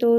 2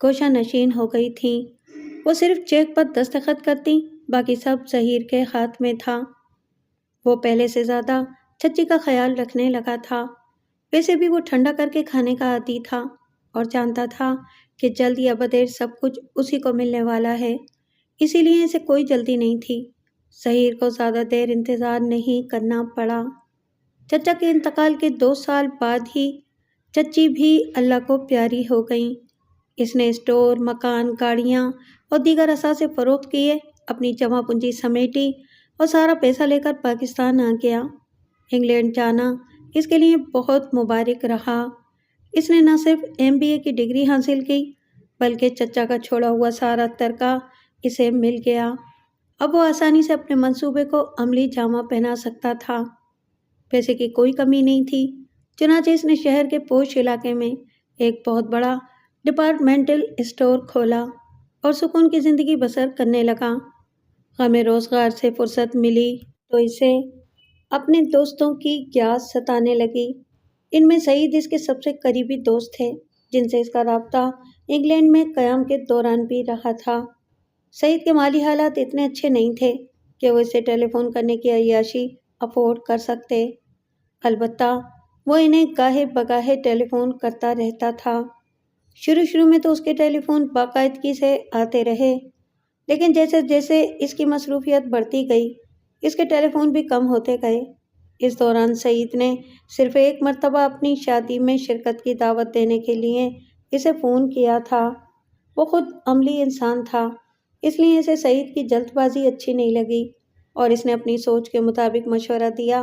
گوشہ نشین ہو گئی تھیں۔ وہ صرف چیک پر دستخط کرتی، باقی سب ظہیر کے ہاتھ میں تھا۔ وہ پہلے سے زیادہ چچی کا خیال رکھنے لگا تھا۔ ویسے بھی وہ ٹھنڈا کر کے کھانے کا عادی تھا اور جانتا تھا کہ جلد یا بدیر سب کچھ اسی کو ملنے والا ہے، اسی لیے اسے کوئی جلدی نہیں تھی۔ ظہیر کو زیادہ دیر انتظار نہیں کرنا پڑا۔ چچا کے انتقال کے 2 سال بعد ہی چچی بھی اللہ کو پیاری ہو گئیں۔ اس نے اسٹور، مکان، گاڑیاں اور دیگر اثاثے فروخت کیے، اپنی جمع پونجی سمیٹی اور سارا پیسہ لے کر پاکستان آ گیا۔ انگلینڈ جانا اس کے لیے بہت مبارک رہا۔ اس نے نہ صرف MBA کی ڈگری حاصل کی، بلکہ چچا کا چھوڑا ہوا سارا ترکہ اسے مل گیا۔ اب وہ آسانی سے اپنے منصوبے کو عملی جامہ پہنا سکتا تھا۔ پیسے کی کوئی کمی نہیں تھی، چنانچہ اس نے شہر کے پوش علاقے میں ایک بہت بڑا ڈپارٹمنٹل اسٹور کھولا اور سکون کی زندگی بسر کرنے لگا۔ غم روزگار سے فرصت ملی تو اسے اپنے دوستوں کی یاد ستانے لگی۔ ان میں سعید اس کے سب سے قریبی دوست تھے، جن سے اس کا رابطہ انگلینڈ میں قیام کے دوران بھی رہا تھا۔ سعید کے مالی حالات اتنے اچھے نہیں تھے کہ وہ اسے ٹیلی فون کرنے کی عیاشی افورڈ کر سکتے، البتہ وہ انہیں گاہے بگاہے ٹیلی فون کرتا رہتا تھا۔ شروع میں تو اس کے ٹیلی فون باقاعدگی سے آتے رہے، لیکن جیسے جیسے اس کی مصروفیت بڑھتی گئی، اس کے ٹیلی فون بھی کم ہوتے گئے۔ اس دوران سعید نے صرف ایک مرتبہ اپنی شادی میں شرکت کی دعوت دینے کے لیے اسے فون کیا تھا۔ وہ خود عملی انسان تھا، اس لیے اسے سعید کی جلد بازی اچھی نہیں لگی اور اس نے اپنی سوچ کے مطابق مشورہ دیا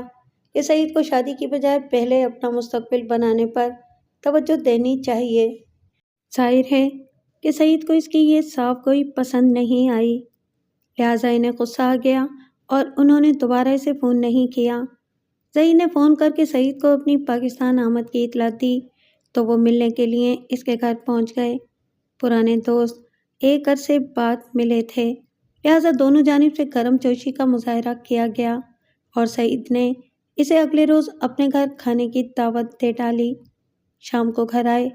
کہ سعید کو شادی کی بجائے پہلے اپنا مستقبل بنانے پر توجہ دینی چاہیے۔ ظاہر ہے کہ سعید کو اس کی یہ صاف گوئی پسند نہیں آئی، لہٰذا انہیں غصہ آ گیا اور انہوں نے دوبارہ اسے فون نہیں کیا۔ ظہیر نے فون کر کے سعید کو اپنی پاکستان آمد کی اطلاع دی تو وہ ملنے کے لیے اس کے گھر پہنچ گئے۔ پرانے دوست ایک عرصے بعد ملے تھے، لہٰذا دونوں جانب سے گرم جوشی کا مظاہرہ کیا گیا اور سعید نے اسے اگلے روز اپنے گھر کھانے کی دعوت دے ڈالی۔ شام کو گھر آئے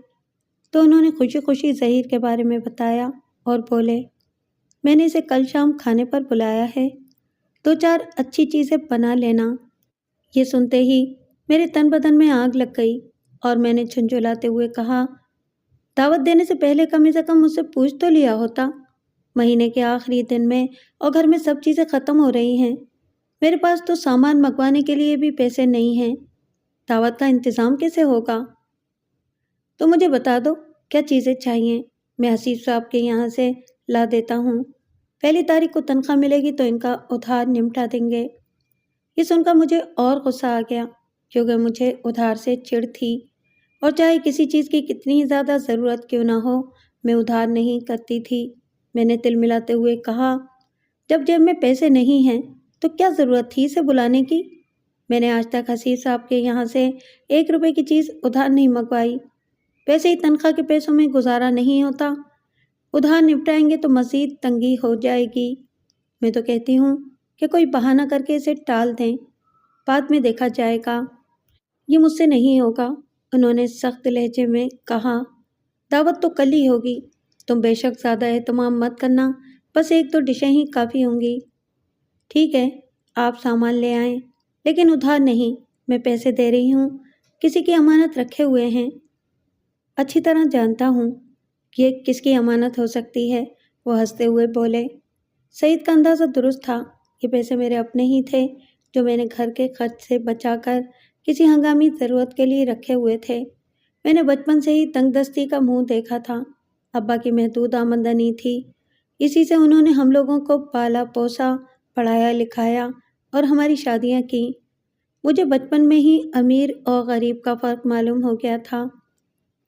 تو انہوں نے خوشی خوشی ظہیر کے بارے میں بتایا اور بولے، میں نے اسے کل شام کھانے پر بلایا ہے، 2-4 اچھی چیزیں بنا لینا۔ یہ سنتے ہی میرے تن بدن میں آگ لگ گئی اور میں نے جھنجھلاتے ہوئے کہا، دعوت دینے سے پہلے کم از کم مجھ سے پوچھ تو لیا ہوتا۔ مہینے کے آخری دن میں اور گھر میں سب چیزیں ختم ہو رہی ہیں، میرے پاس تو سامان منگوانے کے لیے بھی پیسے نہیں ہیں، دعوت کا انتظام کیسے ہوگا؟ تو مجھے بتا دو کیا چیزیں چاہیے، میں حسیب صاحب کے یہاں سے لا دیتا ہوں، پہلی تاریخ کو تنخواہ ملے گی تو ان کا ادھار نمٹا دیں گے۔ یہ سن کر مجھے اور غصہ آ گیا، کیونکہ مجھے ادھار سے چڑ تھی اور چاہے کسی چیز کی کتنی زیادہ ضرورت کیوں نہ ہو، میں ادھار نہیں کرتی تھی۔ میں نے تل ملاتے ہوئے کہا، جب جیب میں پیسے نہیں ہیں تو کیا ضرورت تھی اسے بلانے کی؟ میں نے آج تک حسیب صاحب کے یہاں سے 1 روپے کی چیز ادھار نہیں منگوائی، ویسے ہی تنخواہ کے پیسوں میں گزارا نہیں ہوتا، ادھار نپٹائیں گے تو مزید تنگی ہو جائے گی۔ میں تو کہتی ہوں کہ کوئی بہانہ کر کے اسے ٹال دیں، بعد میں دیکھا جائے گا۔ یہ مجھ سے نہیں ہوگا، انہوں نے سخت لہجے میں کہا، دعوت تو کل ہی ہوگی، تم بے شک زیادہ اہتمام مت کرنا، بس 1-2 ڈشیں ہی کافی ہوں گی۔ ٹھیک ہے، آپ سامان لے آئیں، لیکن ادھار نہیں، میں پیسے دے رہی ہوں، کسی کی امانت رکھے ہوئے ہیں۔ اچھی طرح جانتا ہوں کہ یہ کس کی امانت ہو سکتی ہے، وہ ہنستے ہوئے بولے۔ سعید کا اندازہ درست تھا، یہ پیسے میرے اپنے ہی تھے جو میں نے گھر کے خرچ سے بچا کر کسی ہنگامی ضرورت کے لیے رکھے ہوئے تھے۔ میں نے بچپن سے ہی تنگ دستی کا منہ دیکھا تھا، ابا کی محدود آمدنی تھی، اسی سے انہوں نے ہم لوگوں کو پالا پوسا، پڑھایا لکھایا اور ہماری شادیاں کی۔ مجھے بچپن میں ہی امیر اور غریب کا فرق معلوم ہو گیا تھا۔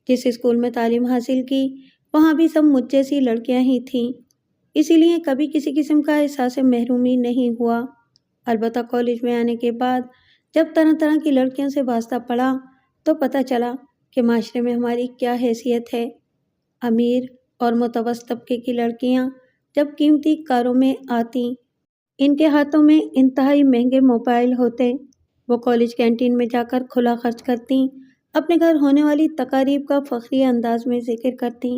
جس اسکول میں تعلیم حاصل کی وہاں بھی سب مجھ جیسی لڑکیاں ہی تھیں، اسی لیے کبھی کسی قسم کا احساس محرومی نہیں ہوا۔ البتہ کالج میں آنے کے بعد جب طرح طرح کی لڑکیوں سے واسطہ پڑا تو پتہ چلا کہ معاشرے میں ہماری کیا حیثیت ہے۔ امیر اور متوسط طبقے کی لڑکیاں جب قیمتی کاروں میں آتیں، ان کے ہاتھوں میں انتہائی مہنگے موبائل ہوتے، وہ کالج کینٹین میں جا کر کھلا خرچ کرتیں، اپنے گھر ہونے والی تقاریب کا فخریہ انداز میں ذکر کرتیں،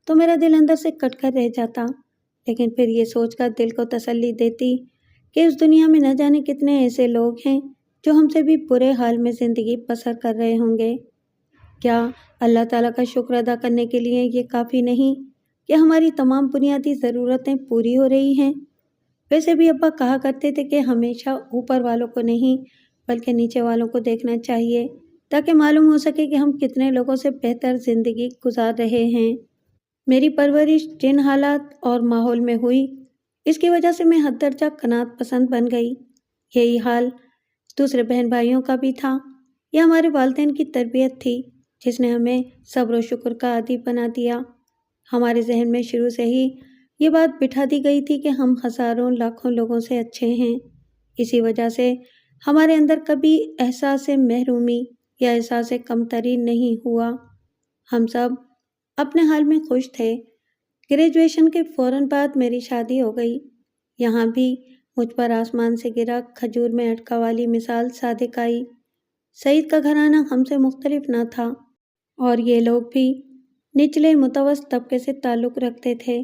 تو میرا دل اندر سے کٹ کر رہ جاتا، لیکن پھر یہ سوچ کر دل کو تسلی دیتی کہ اس دنیا میں نہ جانے کتنے ایسے لوگ ہیں جو ہم سے بھی برے حال میں زندگی بسر کر رہے ہوں گے۔ کیا اللہ تعالیٰ کا شکر ادا کرنے کے لیے یہ کافی نہیں کہ ہماری تمام بنیادی ضرورتیں پوری ہو رہی ہیں؟ ویسے بھی ابا کہا کرتے تھے کہ ہمیشہ اوپر والوں کو نہیں بلکہ نیچے والوں کو دیکھنا چاہیے تاکہ معلوم ہو سکے کہ ہم کتنے لوگوں سے بہتر زندگی گزار رہے ہیں۔ میری پرورش جن حالات اور ماحول میں ہوئی، اس کی وجہ سے میں حد درجہ قناعت پسند بن گئی۔ یہی حال دوسرے بہن بھائیوں کا بھی تھا۔ یہ ہمارے والدین کی تربیت تھی جس نے ہمیں صبر و شکر کا عادی بنا دیا۔ ہمارے ذہن میں شروع سے ہی یہ بات بٹھا دی گئی تھی کہ ہم ہزاروں لاکھوں لوگوں سے اچھے ہیں۔ اسی وجہ سے ہمارے اندر کبھی احساس محرومی یا احساس کمتری نہیں ہوا۔ ہم سب اپنے حال میں خوش تھے۔ گریجویشن کے فوراً بعد میری شادی ہو گئی۔ یہاں بھی مجھ پر آسمان سے گرا کھجور میں اٹکا والی مثال صادق آئی۔ سعید کا گھرانہ ہم سے مختلف نہ تھا اور یہ لوگ بھی نچلے متوسط طبقے سے تعلق رکھتے تھے۔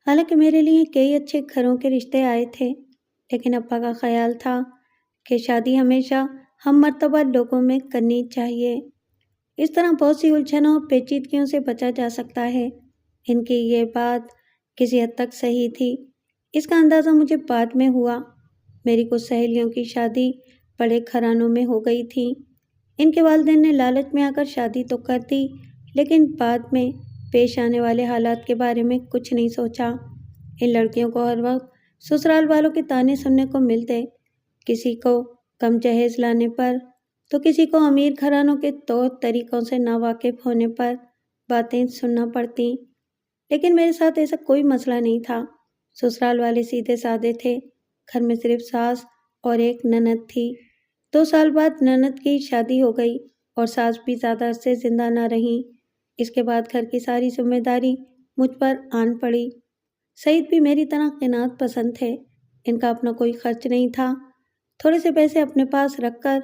حالانکہ میرے لیے کئی اچھے گھروں کے رشتے آئے تھے، لیکن ابا کا خیال تھا کہ شادی ہمیشہ ہم مرتبہ لوگوں میں کرنی چاہیے۔ اس طرح بہت سی الجھنوں اور پیچیدگیوں سے بچا جا سکتا ہے۔ ان کی یہ بات کسی حد تک صحیح تھی۔ اس کا اندازہ مجھے بعد میں ہوا۔ میری کچھ سہیلیوں کی شادی بڑے گھرانوں میں ہو گئی تھی۔ ان کے والدین نے لالچ میں آ کر شادی تو کر دی، لیکن بعد میں پیش آنے والے حالات کے بارے میں کچھ نہیں سوچا۔ ان لڑکیوں کو ہر وقت سسرال والوں کے طعنے سننے کو ملتے، کسی کو کم جہیز لانے پر تو کسی کو امیر گھرانوں کے طور طریقوں سے ناواقف ہونے پر باتیں سننا پڑتی۔ لیکن میرے ساتھ ایسا کوئی مسئلہ نہیں تھا۔ سسرال والے سیدھے سادے تھے۔ گھر میں صرف ساس اور ایک نند تھی۔ 2 سال بعد نند کی شادی ہو گئی اور ساس بھی زیادہ عرصے زندہ نہ رہیں۔ اس کے بعد گھر کی ساری ذمہ داری مجھ پر آن پڑی۔ سعید بھی میری طرح قناعت پسند تھے۔ ان کا اپنا کوئی خرچ نہیں تھا۔ تھوڑے سے پیسے اپنے پاس رکھ کر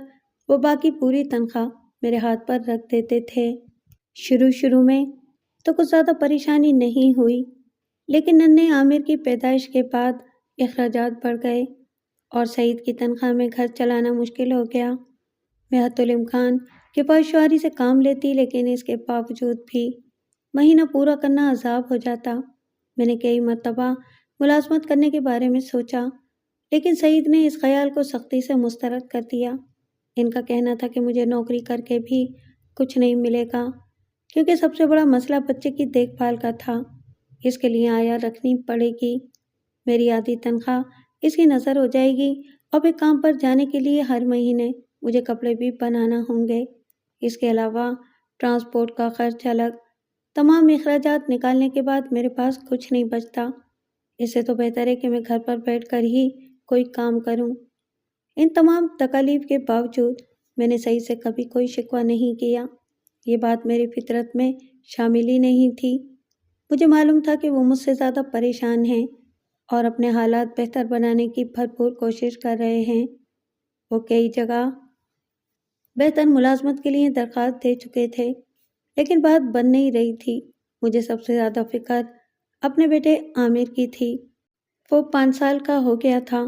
وہ باقی پوری تنخواہ میرے ہاتھ پر رکھ دیتے تھے۔ شروع میں تو کچھ زیادہ پریشانی نہیں ہوئی، لیکن ننھے عامر کی پیدائش کے بعد اخراجات بڑھ گئے اور سعید کی تنخواہ میں گھر چلانا مشکل ہو گیا۔ میں حتی الامکان کفایت شعاری سے کام لیتی، لیکن اس کے باوجود بھی مہینہ پورا کرنا عذاب ہو جاتا۔ میں نے کئی مرتبہ ملازمت کرنے کے بارے میں سوچا، لیکن سعید نے اس خیال کو سختی سے مسترد کر دیا۔ ان کا کہنا تھا کہ مجھے نوکری کر کے بھی کچھ نہیں ملے گا، کیونکہ سب سے بڑا مسئلہ بچے کی دیکھ بھال کا تھا۔ اس کے لیے آیا رکھنی پڑے گی۔ میری آدھی تنخواہ اس کی نظر ہو جائے گی اور پھر کام پر جانے کے لیے ہر مہینے مجھے کپڑے بھی بنانا ہوں گے۔ اس کے علاوہ ٹرانسپورٹ کا خرچ الگ۔ تمام اخراجات نکالنے کے بعد میرے پاس کچھ نہیں بچتا۔ اس سے تو بہتر ہے کہ میں گھر پر بیٹھ کر ہی کوئی کام کروں۔ ان تمام تکالیف کے باوجود میں نے سعید سے کبھی کوئی شکوہ نہیں کیا۔ یہ بات میری فطرت میں شامل ہی نہیں تھی۔ مجھے معلوم تھا کہ وہ مجھ سے زیادہ پریشان ہیں اور اپنے حالات بہتر بنانے کی بھرپور کوشش کر رہے ہیں۔ وہ کئی جگہ بہتر ملازمت کے لیے درخواست دے چکے تھے، لیکن بات بن نہیں رہی تھی۔ مجھے سب سے زیادہ فکر اپنے بیٹے عامر کی تھی۔ وہ 5 سال کا ہو گیا تھا۔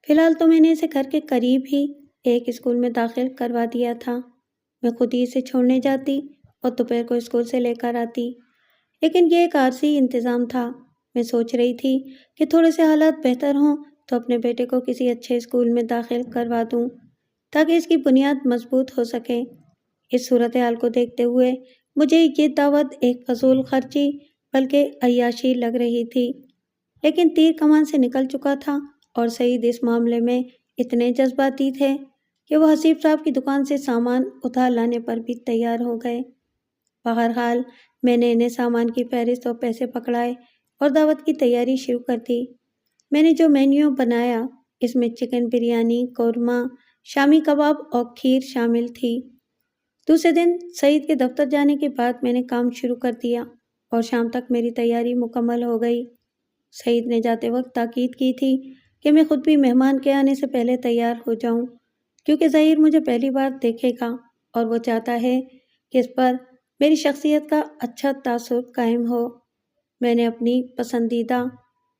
فی الحال تو میں نے اسے گھر کے قریب ہی ایک اسکول میں داخل کروا دیا تھا۔ میں خود ہی اسے چھوڑنے جاتی اور دوپہر کو اسکول سے لے کر آتی، لیکن یہ ایک عارضی انتظام تھا۔ میں سوچ رہی تھی کہ تھوڑے سے حالات بہتر ہوں تو اپنے بیٹے کو کسی اچھے اسکول میں داخل کروا دوں تاکہ اس کی بنیاد مضبوط ہو سکے۔ اس صورتحال کو دیکھتے ہوئے مجھے یہ دعوت ایک فضول خرچی بلکہ عیاشی لگ رہی تھی، لیکن تیر کمان سے نکل چکا تھا اور سعید اس معاملے میں اتنے جذباتی تھے کہ وہ حسیب صاحب کی دکان سے سامان ادھار لانے پر بھی تیار ہو گئے۔ بہرحال میں نے انہیں سامان کی فہرست اور پیسے پکڑائے اور دعوت کی تیاری شروع کر دی۔ میں نے جو مینیو بنایا اس میں چکن بریانی، قورمہ، شامی کباب اور کھیر شامل تھی۔ دوسرے دن سعید کے دفتر جانے کے بعد میں نے کام شروع کر دیا اور شام تک میری تیاری مکمل ہو گئی۔ سعید نے جاتے وقت تاکید کی تھی کہ میں خود بھی مہمان کے آنے سے پہلے تیار ہو جاؤں، کیونکہ ظہیر مجھے پہلی بار دیکھے گا اور وہ چاہتا ہے کہ اس پر میری شخصیت کا اچھا تاثر قائم ہو۔ میں نے اپنی پسندیدہ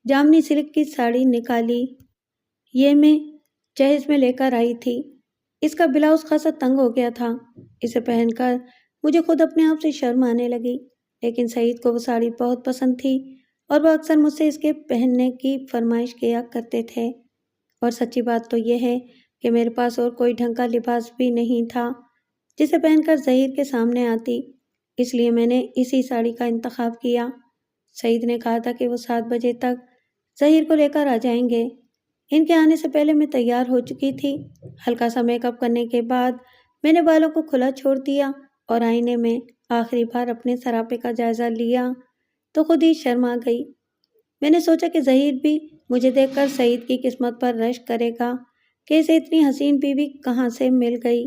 جامنی سلک کی ساڑی نکالی۔ یہ میں جہیز میں لے کر آئی تھی۔ اس کا بلاؤز خاصا تنگ ہو گیا تھا۔ اسے پہن کر مجھے خود اپنے آپ سے شرم آنے لگی، لیکن سعید کو وہ ساڑی بہت پسند تھی اور وہ اکثر مجھ سے اس کے پہننے کی فرمائش کیا کرتے تھے۔ اور سچی بات تو یہ ہے کہ میرے پاس اور کوئی ڈھنگ کا لباس بھی نہیں تھا جسے پہن کر ظہیر کے سامنے آتی، اس لیے میں نے اسی ساڑی کا انتخاب کیا۔ سعید نے کہا تھا کہ وہ 7 بجے تک ظہیر کو لے کر آ جائیں گے۔ ان کے آنے سے پہلے میں تیار ہو چکی تھی۔ ہلکا سا میک اپ کرنے کے بعد میں نے بالوں کو کھلا چھوڑ دیا اور آئینے میں آخری بار اپنے سراپے کا جائزہ لیا تو خود ہی شرم آ گئی۔ میں نے سوچا کہ ظہیر بھی مجھے دیکھ کر سعید کی قسمت پر رشک کرے گا کہ اسے اتنی حسین بیوی کہاں سے مل گئی۔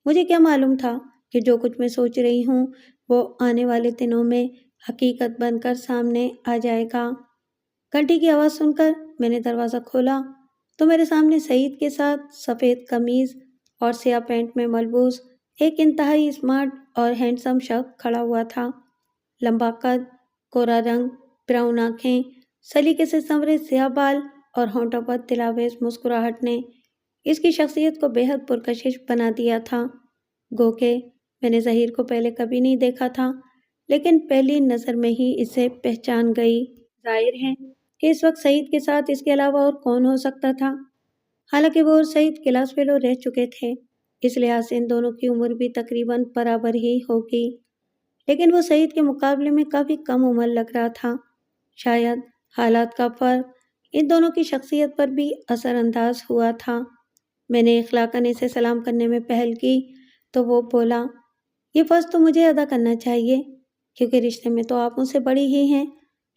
مجھے کیا معلوم تھا کہ جو کچھ میں سوچ رہی ہوں وہ آنے والے دنوں میں حقیقت بن کر سامنے آ جائے گا۔ گھنٹی کی آواز سن کر میں نے دروازہ کھولا تو میرے سامنے سعید کے ساتھ سفید قمیض اور سیاہ پینٹ میں ملبوس ایک انتہائی اسمارٹ اور ہینڈسم شخص کھڑا ہوا تھا۔ لمبا قد، گورا رنگ، براؤن آنکھیں، سلیقے سے سنورے سیاہ بال اور ہونٹوں پر دلاویز مسکراہٹ نے اس کی شخصیت کو بے حد پرکشش بنا دیا تھا۔ گو کہ میں نے ظہیر کو پہلے کبھی نہیں دیکھا تھا، لیکن پہلی نظر میں ہی اسے پہچان گئی۔ ظاہر ہے کہ اس وقت سعید کے ساتھ اس کے علاوہ اور کون ہو سکتا تھا۔ حالانکہ وہ اور سعید کلاس فیلو رہ چکے تھے، اس لحاظ سے ان دونوں کی عمر بھی تقریباً برابر ہی ہوگی، لیکن وہ سعید کے مقابلے میں کافی کم عمر لگ رہا تھا۔ شاید حالات کا فرق ان دونوں کی شخصیت پر بھی اثر انداز ہوا تھا۔ میں نے اخلاقاً اسے سلام کرنے میں پہل کی تو وہ بولا، یہ فرض تو مجھے ادا کرنا چاہیے کیونکہ رشتے میں تو آپ مجھ سے بڑی ہی ہیں،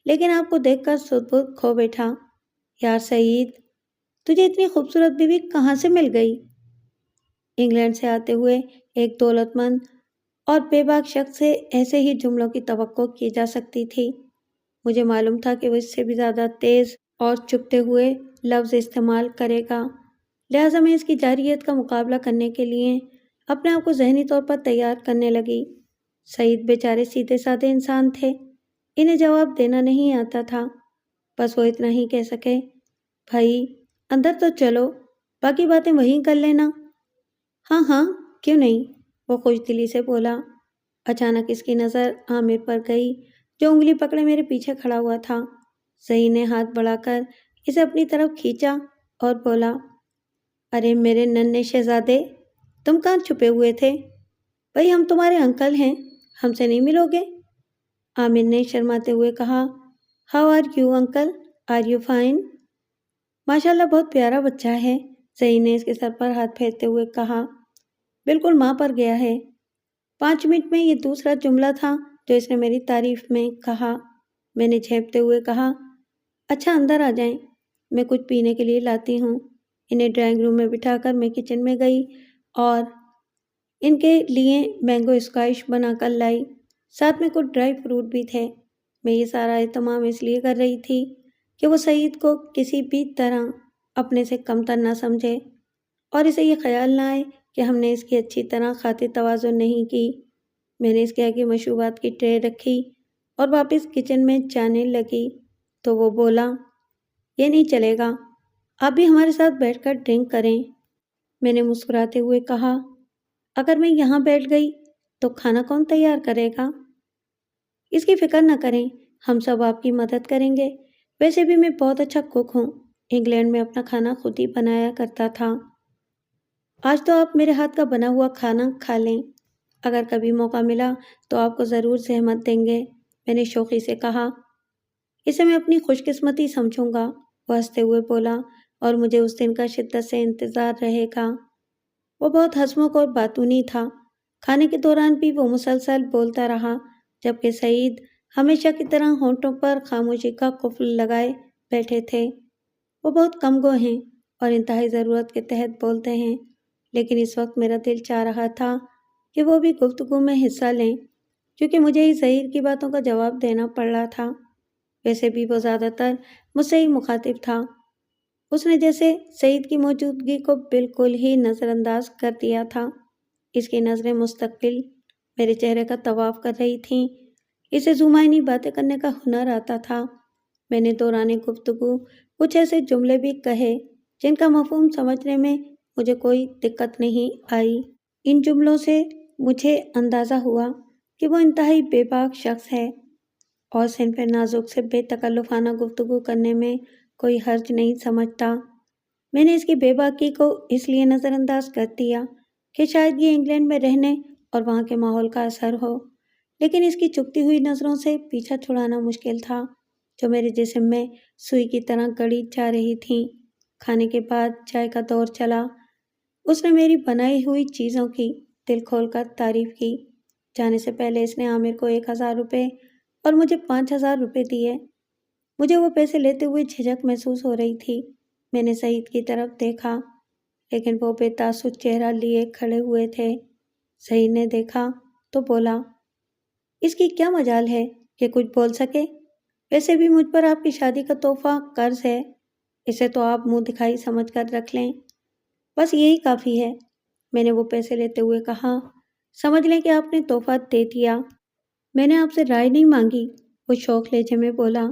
لیکن آپ کو دیکھ کر سد بد کھو بیٹھا۔ یار سعید، تجھے اتنی خوبصورت بیوی کہاں سے مل گئی؟ انگلینڈ سے آتے ہوئے ایک دولت مند اور بے باک شخص سے ایسے ہی جملوں کی توقع کی جا سکتی تھی۔ مجھے معلوم تھا کہ وہ اس سے بھی زیادہ تیز اور چبھتے ہوئے لفظ استعمال کرے گا، لہٰذا میں اس کی جارحیت کا مقابلہ کرنے کے لیے اپنے آپ کو ذہنی طور پر تیار کرنے لگی۔ سعید بیچارے سیدھے سادے انسان تھے، انہیں جواب دینا نہیں آتا تھا، بس وہ اتنا ہی کہہ سکے، بھائی اندر تو چلو، باقی باتیں وہیں کر لینا۔ ہاں ہاں کیوں نہیں، وہ خوش دلی سے بولا۔ اچانک اس کی نظر عامر پر گئی جو انگلی پکڑے میرے پیچھے کھڑا ہوا تھا۔ ظہیر نے ہاتھ بڑھا کر اسے اپنی طرف کھینچا اور بولا، ارے میرے ننھے شہزادے، تم کہاں چھپے ہوئے تھے؟ بھائی ہم تمہارے انکل ہیں، ہم سے نہیں ملو گے؟ عامر نے شرماتے ہوئے کہا، how are you uncle, are you fine? ماشاءاللہ بہت پیارا بچہ ہے، ظہیر نے اس کے سر پر ہاتھ پھیرتے ہوئے کہا، بالکل ماں پر گیا ہے۔ 5 منٹ میں یہ دوسرا جملہ تھا جو اس نے میری تعریف میں کہا۔ میں نے جھینپتے ہوئے کہا، اچھا اندر آ جائیں، میں کچھ پینے کے لیے لاتی ہوں۔ انہیں ڈرائنگ روم میں بٹھا کر میں کچن میں گئی اور ان کے لیے مینگو اسکواش بنا کر لائی، ساتھ میں کچھ ڈرائی فروٹ بھی تھے۔ میں یہ سارا اہتمام اس لیے کر رہی تھی کہ وہ سعید کو کسی بھی طرح اپنے سے کمتر نہ سمجھے اور اسے یہ خیال نہ آئے کہ ہم نے اس کی اچھی طرح خاطر تواضع نہیں کی۔ میں نے اس کے آگے مشروبات کی ٹرے رکھی اور واپس کچن میں جانے لگی تو وہ بولا، یہ نہیں چلے گا، آپ بھی ہمارے ساتھ بیٹھ کر ڈرنک کریں۔ میں نے مسکراتے ہوئے کہا، اگر میں یہاں بیٹھ گئی تو کھانا کون تیار کرے گا؟ اس کی فکر نہ کریں، ہم سب آپ کی مدد کریں گے، ویسے بھی میں بہت اچھا کوک ہوں، انگلینڈ میں اپنا کھانا خود ہی بنایا کرتا تھا۔ آج تو آپ میرے ہاتھ کا بنا ہوا کھانا کھا لیں، اگر کبھی موقع ملا تو آپ کو ضرور زحمت دیں گے، میں نے شوخی سے کہا۔ اسے میں اپنی خوش قسمتی سمجھوں گا، وہ ہنستے ہوئے بولا، اور مجھے اس دن کا شدت سے انتظار رہے گا۔ وہ بہت ہنسمکھ اور باتونی تھا۔ کھانے کے دوران بھی وہ مسلسل بولتا رہا، جبکہ سعید ہمیشہ کی طرح ہونٹوں پر خاموشی کا قفل لگائے بیٹھے تھے۔ وہ بہت کم گو ہیں اور انتہائی ضرورت کے تحت بولتے ہیں، لیکن اس وقت میرا دل چاہ رہا تھا کہ وہ بھی گفتگو میں حصہ لیں، کیونکہ مجھے ہی ظہیر کی باتوں کا جواب دینا پڑ رہا تھا۔ ویسے بھی وہ زیادہ تر مجھ سے ہی مخاطب تھا۔ اس نے جیسے سعید کی موجودگی کو بالکل ہی نظر انداز کر دیا تھا۔ اس کی نظریں مستقبل میرے چہرے کا طواف کر رہی تھیں، اسے زمائنی باتیں کرنے کا ہنر آتا تھا۔ میں نے دوران گفتگو کچھ ایسے جملے بھی کہے جن کا مفہوم سمجھنے میں مجھے کوئی دقت نہیں آئی۔ ان جملوں سے مجھے اندازہ ہوا کہ وہ انتہائی بے باک شخص ہے اور صنف نازک سے بے تکلفانہ گفتگو کرنے میں کوئی حرج نہیں سمجھتا۔ میں نے اس کی بے باکی کو اس لیے نظر انداز کر دیا کہ شاید یہ انگلینڈ میں رہنے اور وہاں کے ماحول کا اثر ہو، لیکن اس کی چبھتی ہوئی نظروں سے پیچھا چھڑانا مشکل تھا جو میرے جسم میں سوئی کی طرح گڑی جا رہی تھیں۔ کھانے کے بعد چائے کا دور چلا۔ اس نے میری بنائی ہوئی چیزوں کی دل کھول کر تعریف کی۔ جانے سے پہلے اس نے عامر کو 1000 روپے اور مجھے 5000 روپے دیے۔ مجھے وہ پیسے لیتے ہوئے جھجک محسوس ہو رہی تھی۔ میں نے سعید کی طرف دیکھا لیکن وہ بے تاثر چہرہ لیے کھڑے ہوئے تھے۔ سعید نے دیکھا تو بولا، اس کی کیا مجال ہے کہ کچھ بول سکے؟ ویسے بھی مجھ پر آپ کی شادی کا تحفہ قرض ہے، اسے تو آپ منہ دکھائی سمجھ کر رکھ لیں، بس یہی کافی ہے۔ میں نے وہ پیسے لیتے ہوئے کہا، سمجھ لیں کہ آپ نے تحفہ دے دیا، میں نے آپ سے رائے نہیں مانگی۔ وہ شوق لہجے میں بولا،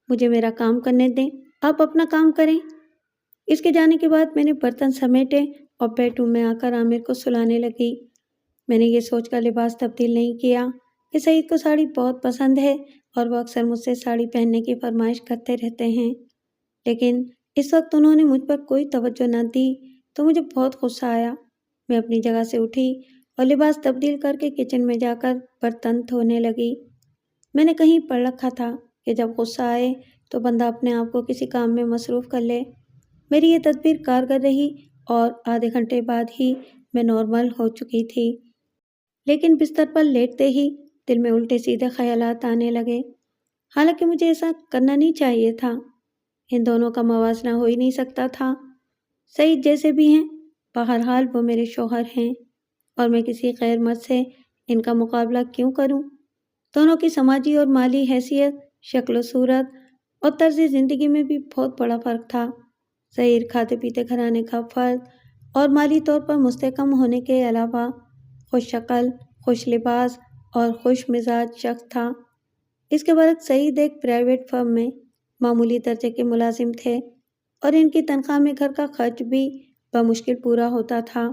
مجھے میرا کام کرنے دیں، آپ اپنا کام کریں۔ اس کے جانے کے بعد میں نے برتن سمیٹے اور بیڈ روم میں آ کر عامر کو سلانے لگی۔ میں نے یہ سوچ کر لباس تبدیل نہیں کیا کہ سعید کو ساڑی بہت پسند ہے اور وہ اکثر مجھ سے ساڑی پہننے کی فرمائش کرتے رہتے ہیں، لیکن اس وقت انہوں نے مجھ پر کوئی توجہ نہ دی تو مجھے بہت غصہ آیا۔ میں اپنی جگہ سے اٹھی اور لباس تبدیل کر کے کچن میں جا کر برتن دھونے لگی۔ میں نے کہیں پڑھ رکھا تھا کہ جب غصہ آئے تو بندہ اپنے آپ کو کسی کام میں مصروف کر لے۔ میری یہ تدبیر کارگر رہی اور آدھے گھنٹے بعد ہی میں نارمل ہو چکی تھی، لیکن بستر پر لیٹتے ہی دل میں الٹے سیدھے خیالات آنے لگے، حالانکہ مجھے ایسا کرنا نہیں چاہیے تھا۔ ان دونوں کا موازنہ ہو ہی نہیں سکتا تھا۔ سعید جیسے بھی ہیں، بہرحال وہ میرے شوہر ہیں اور میں کسی غیر مرد سے ان کا مقابلہ کیوں کروں؟ دونوں کی سماجی اور مالی حیثیت، شکل و صورت اور طرز زندگی میں بھی بہت بڑا فرق تھا۔ ظہیر کھاتے پیتے گھرانے کا فرد اور مالی طور پر مستحکم ہونے کے علاوہ خوش شکل، خوش لباس اور خوش مزاج شخص تھا۔ اس کے برعکس سعید ایک پرائیویٹ فرم میں معمولی درجے کے ملازم تھے اور ان کی تنخواہ میں گھر کا خرچ بھی بمشکل پورا ہوتا تھا۔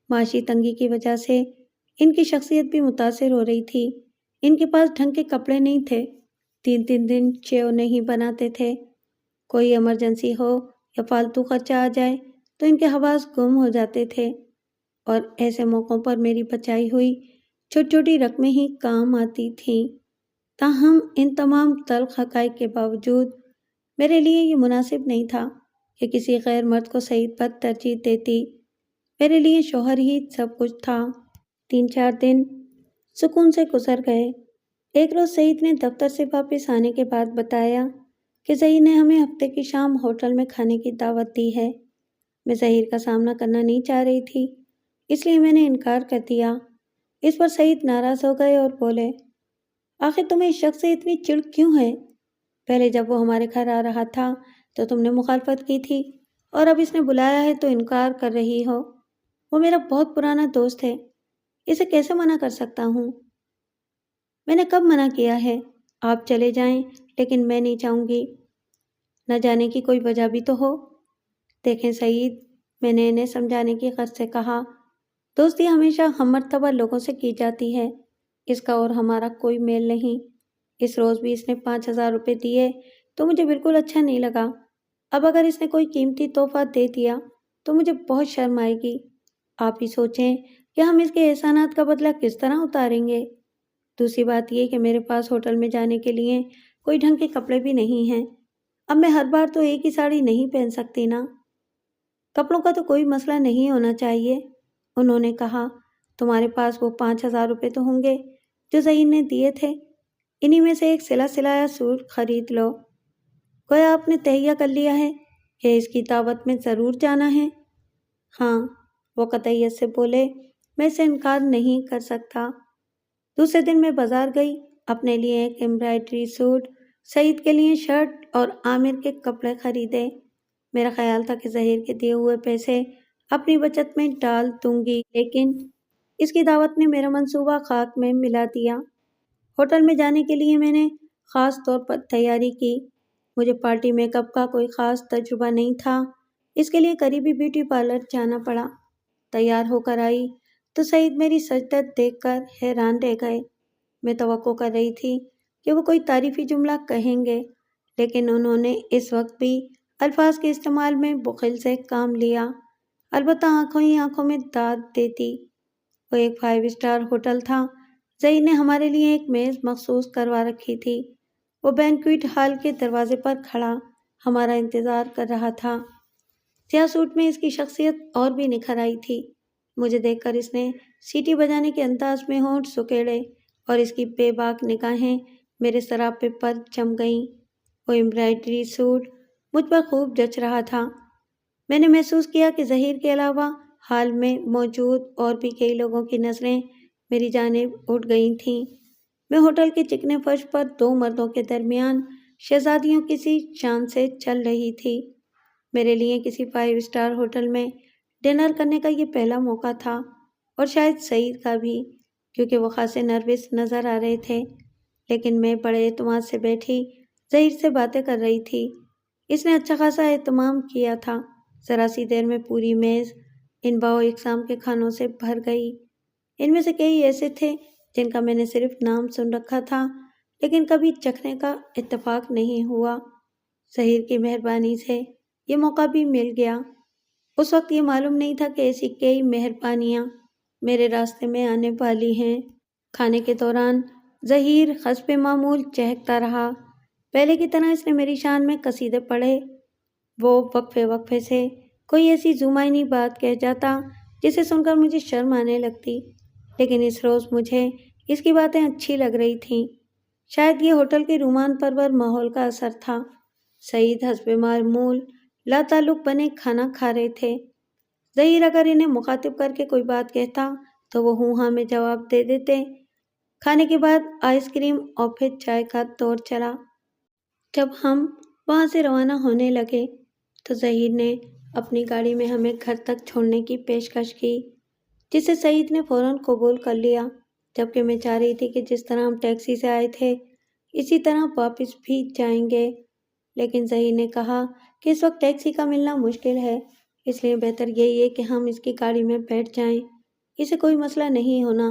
معاشی تنگی کی وجہ سے ان کی شخصیت بھی متاثر ہو رہی تھی۔ ان کے پاس ڈھنگ کے کپڑے نہیں تھے، 3 دن شیو نہیں بناتے تھے۔ کوئی ایمرجنسی ہو یا فالتو خرچہ آ جائے تو ان کے حواس گم ہو جاتے تھے اور ایسے موقعوں پر میری بچائی ہوئی چھوٹی چھوٹی رقمیں ہی کام آتی تھیں۔ تاہم ان تمام تلخ حقائق کے باوجود میرے لیے یہ مناسب نہیں تھا کہ کسی غیر مرد کو سعید پر ترجیح دیتی۔ میرے لیے شوہر ہی سب کچھ تھا۔ 3-4 دن سکون سے گزر گئے۔ ایک روز سعید نے دفتر سے واپس آنے کے بعد بتایا کہ ظہیر نے ہمیں ہفتے کی شام ہوٹل میں کھانے کی دعوت دی ہے۔ میں ظہیر کا سامنا کرنا نہیں چاہ رہی تھی، اس لیے میں نے انکار کر دیا۔ اس پر سعید ناراض ہو گئے اور بولے، آخر تمہیں اس شخص سے اتنی چڑ کیوں ہے؟ پہلے جب وہ ہمارے گھر آ رہا تھا تو تم نے مخالفت کی تھی اور اب اس نے بلایا ہے تو انکار کر رہی ہو۔ وہ میرا بہت پرانا دوست ہے، اسے کیسے منع کر سکتا ہوں؟ میں نے کب منع کیا ہے؟ آپ چلے جائیں لیکن میں نہیں چاہوں گی۔ نہ جانے کی کوئی وجہ بھی تو ہو۔ دیکھیں سعید، میں نے انہیں سمجھانے کی غرض سے کہا، دوستی ہمیشہ ہم مرتبہ لوگوں سے کی جاتی ہے، اس کا اور ہمارا کوئی میل نہیں۔ اس روز بھی اس نے 5000 روپے دیے تو مجھے بالکل اچھا نہیں لگا۔ اب اگر اس نے کوئی قیمتی تحفہ دے دیا تو مجھے بہت شرم آئے گی۔ آپ ہی سوچیں کہ ہم اس کے احسانات کا بدلہ کس طرح اتاریں گے۔ دوسری بات یہ کہ میرے پاس ہوٹل میں جانے کے لیے کوئی ڈھنگ کے کپڑے بھی نہیں ہیں۔ اب میں ہر بار تو ایک ہی ساڑی نہیں پہن سکتی نا۔ کپڑوں کا تو کوئی مسئلہ نہیں ہونا چاہیے، انہوں نے کہا۔ تمہارے پاس وہ 5000 روپے تو ہوں گے جو ظہیر نے دیے تھے، انہی میں سے ایک سلا سلایا سوٹ خرید لو۔ گویا آپ نے تہیہ کر لیا ہے کہ اس کی دعوت میں ضرور جانا ہے۔ ہاں، وہ قطعیت سے بولے، میں اسے انکار نہیں کر سکتا۔ دوسرے دن میں بازار گئی، اپنے لیے ایک ایمبرائڈری سوٹ، سعید کے لیے شرٹ اور عامر کے کپڑے خریدے۔ میرا خیال تھا کہ ظہیر کے دیے ہوئے پیسے اپنی بچت میں ڈال دوں گی، لیکن اس کی دعوت نے میرا منصوبہ خاک میں ملا دیا۔ ہوٹل میں جانے کے لیے میں نے خاص طور پر تیاری کی۔ مجھے پارٹی میک اپ کا کوئی خاص تجربہ نہیں تھا، اس کے لیے قریبی بیوٹی پارلر جانا پڑا۔ تیار ہو کر آئی تو سعید میری سجدت دیکھ کر حیران رہ گئے۔ میں توقع کر رہی تھی کہ وہ کوئی تعریفی جملہ کہیں گے، لیکن انہوں نے اس وقت بھی الفاظ کے استعمال میں بخل سے کام لیا، البتہ آنکھوں ہی آنکھوں میں داد دیتی۔ وہ ایک 5 اسٹار ہوٹل تھا۔ ظہیر نے ہمارے لیے ایک میز مخصوص کروا رکھی تھی۔ وہ بینکویٹ ہال کے دروازے پر کھڑا ہمارا انتظار کر رہا تھا۔ سیاہ سوٹ میں اس کی شخصیت اور بھی نکھر آئی تھی۔ مجھے دیکھ کر اس نے سیٹی بجانے کے انداز میں ہونٹ سکیڑے اور اس کی بے باک نگاہیں میرے سراپے پر جم گئیں۔ وہ امبرائڈری سوٹ مجھ پر خوب جچ رہا تھا۔ میں نے محسوس کیا کہ ظہیر کے علاوہ ہال میں موجود اور بھی کئی لوگوں کی نظریں میری جانب اٹھ گئی تھیں۔ میں ہوٹل کے چکنے فرش پر 2 مردوں کے درمیان شہزادیوں کی سی شان سے چل رہی تھی۔ میرے لیے کسی 5 اسٹار ہوٹل میں ڈنر کرنے کا یہ پہلا موقع تھا، اور شاید سعید کا بھی، کیونکہ وہ خاصے نروس نظر آ رہے تھے۔ لیکن میں بڑے اعتماد سے بیٹھی ظہیر سے باتیں کر رہی تھی۔ اس نے اچھا خاصا اہتمام کیا تھا۔ ذرا سی دیر میں پوری میز ان باو اقسام کے کھانوں سے بھر گئی۔ ان میں سے کئی ایسے تھے جن کا میں نے صرف نام سن رکھا تھا، لیکن کبھی چکھنے کا اتفاق نہیں ہوا۔ ظہیر کی مہربانی سے یہ موقع بھی مل گیا۔ اس وقت یہ معلوم نہیں تھا کہ ایسی کئی مہربانیاں میرے راستے میں آنے والی ہیں۔ کھانے کے دوران ظہیر حسب معمول چہکتا رہا۔ پہلے کی طرح اس نے میری شان میں قصیدے پڑھے۔ وہ وقفے وقفے سے کوئی ایسی ذومعنی بات کہہ جاتا جسے سن کر مجھے شرم آنے لگتی، لیکن اس روز مجھے اس کی باتیں اچھی لگ رہی تھیں۔ شاید یہ ہوٹل کے رومان پرور ماحول کا اثر تھا۔ سعید حسب معمول لا تعلق بنے کھانا کھا رہے تھے۔ ظہیر اگر انہیں مخاطب کر کے کوئی بات کہتا تو وہ ہوں ہاں میں جواب دے دیتے۔ کھانے کے بعد آئس کریم اور پھر چائے کا دور چلا۔ جب ہم وہاں سے روانہ ہونے لگے تو ظہیر نے اپنی گاڑی میں ہمیں گھر تک چھوڑنے کی پیشکش کی، جسے سعید نے فوراً قبول کر لیا، جبکہ میں چاہ رہی تھی کہ جس طرح ہم ٹیکسی سے آئے تھے اسی طرح واپس بھی جائیں گے۔ لیکن ظہیر نے کہا کہ اس وقت ٹیکسی کا ملنا مشکل ہے، اس لیے بہتر یہی ہے کہ ہم اس کی گاڑی میں بیٹھ جائیں، اسے کوئی مسئلہ نہیں ہونا۔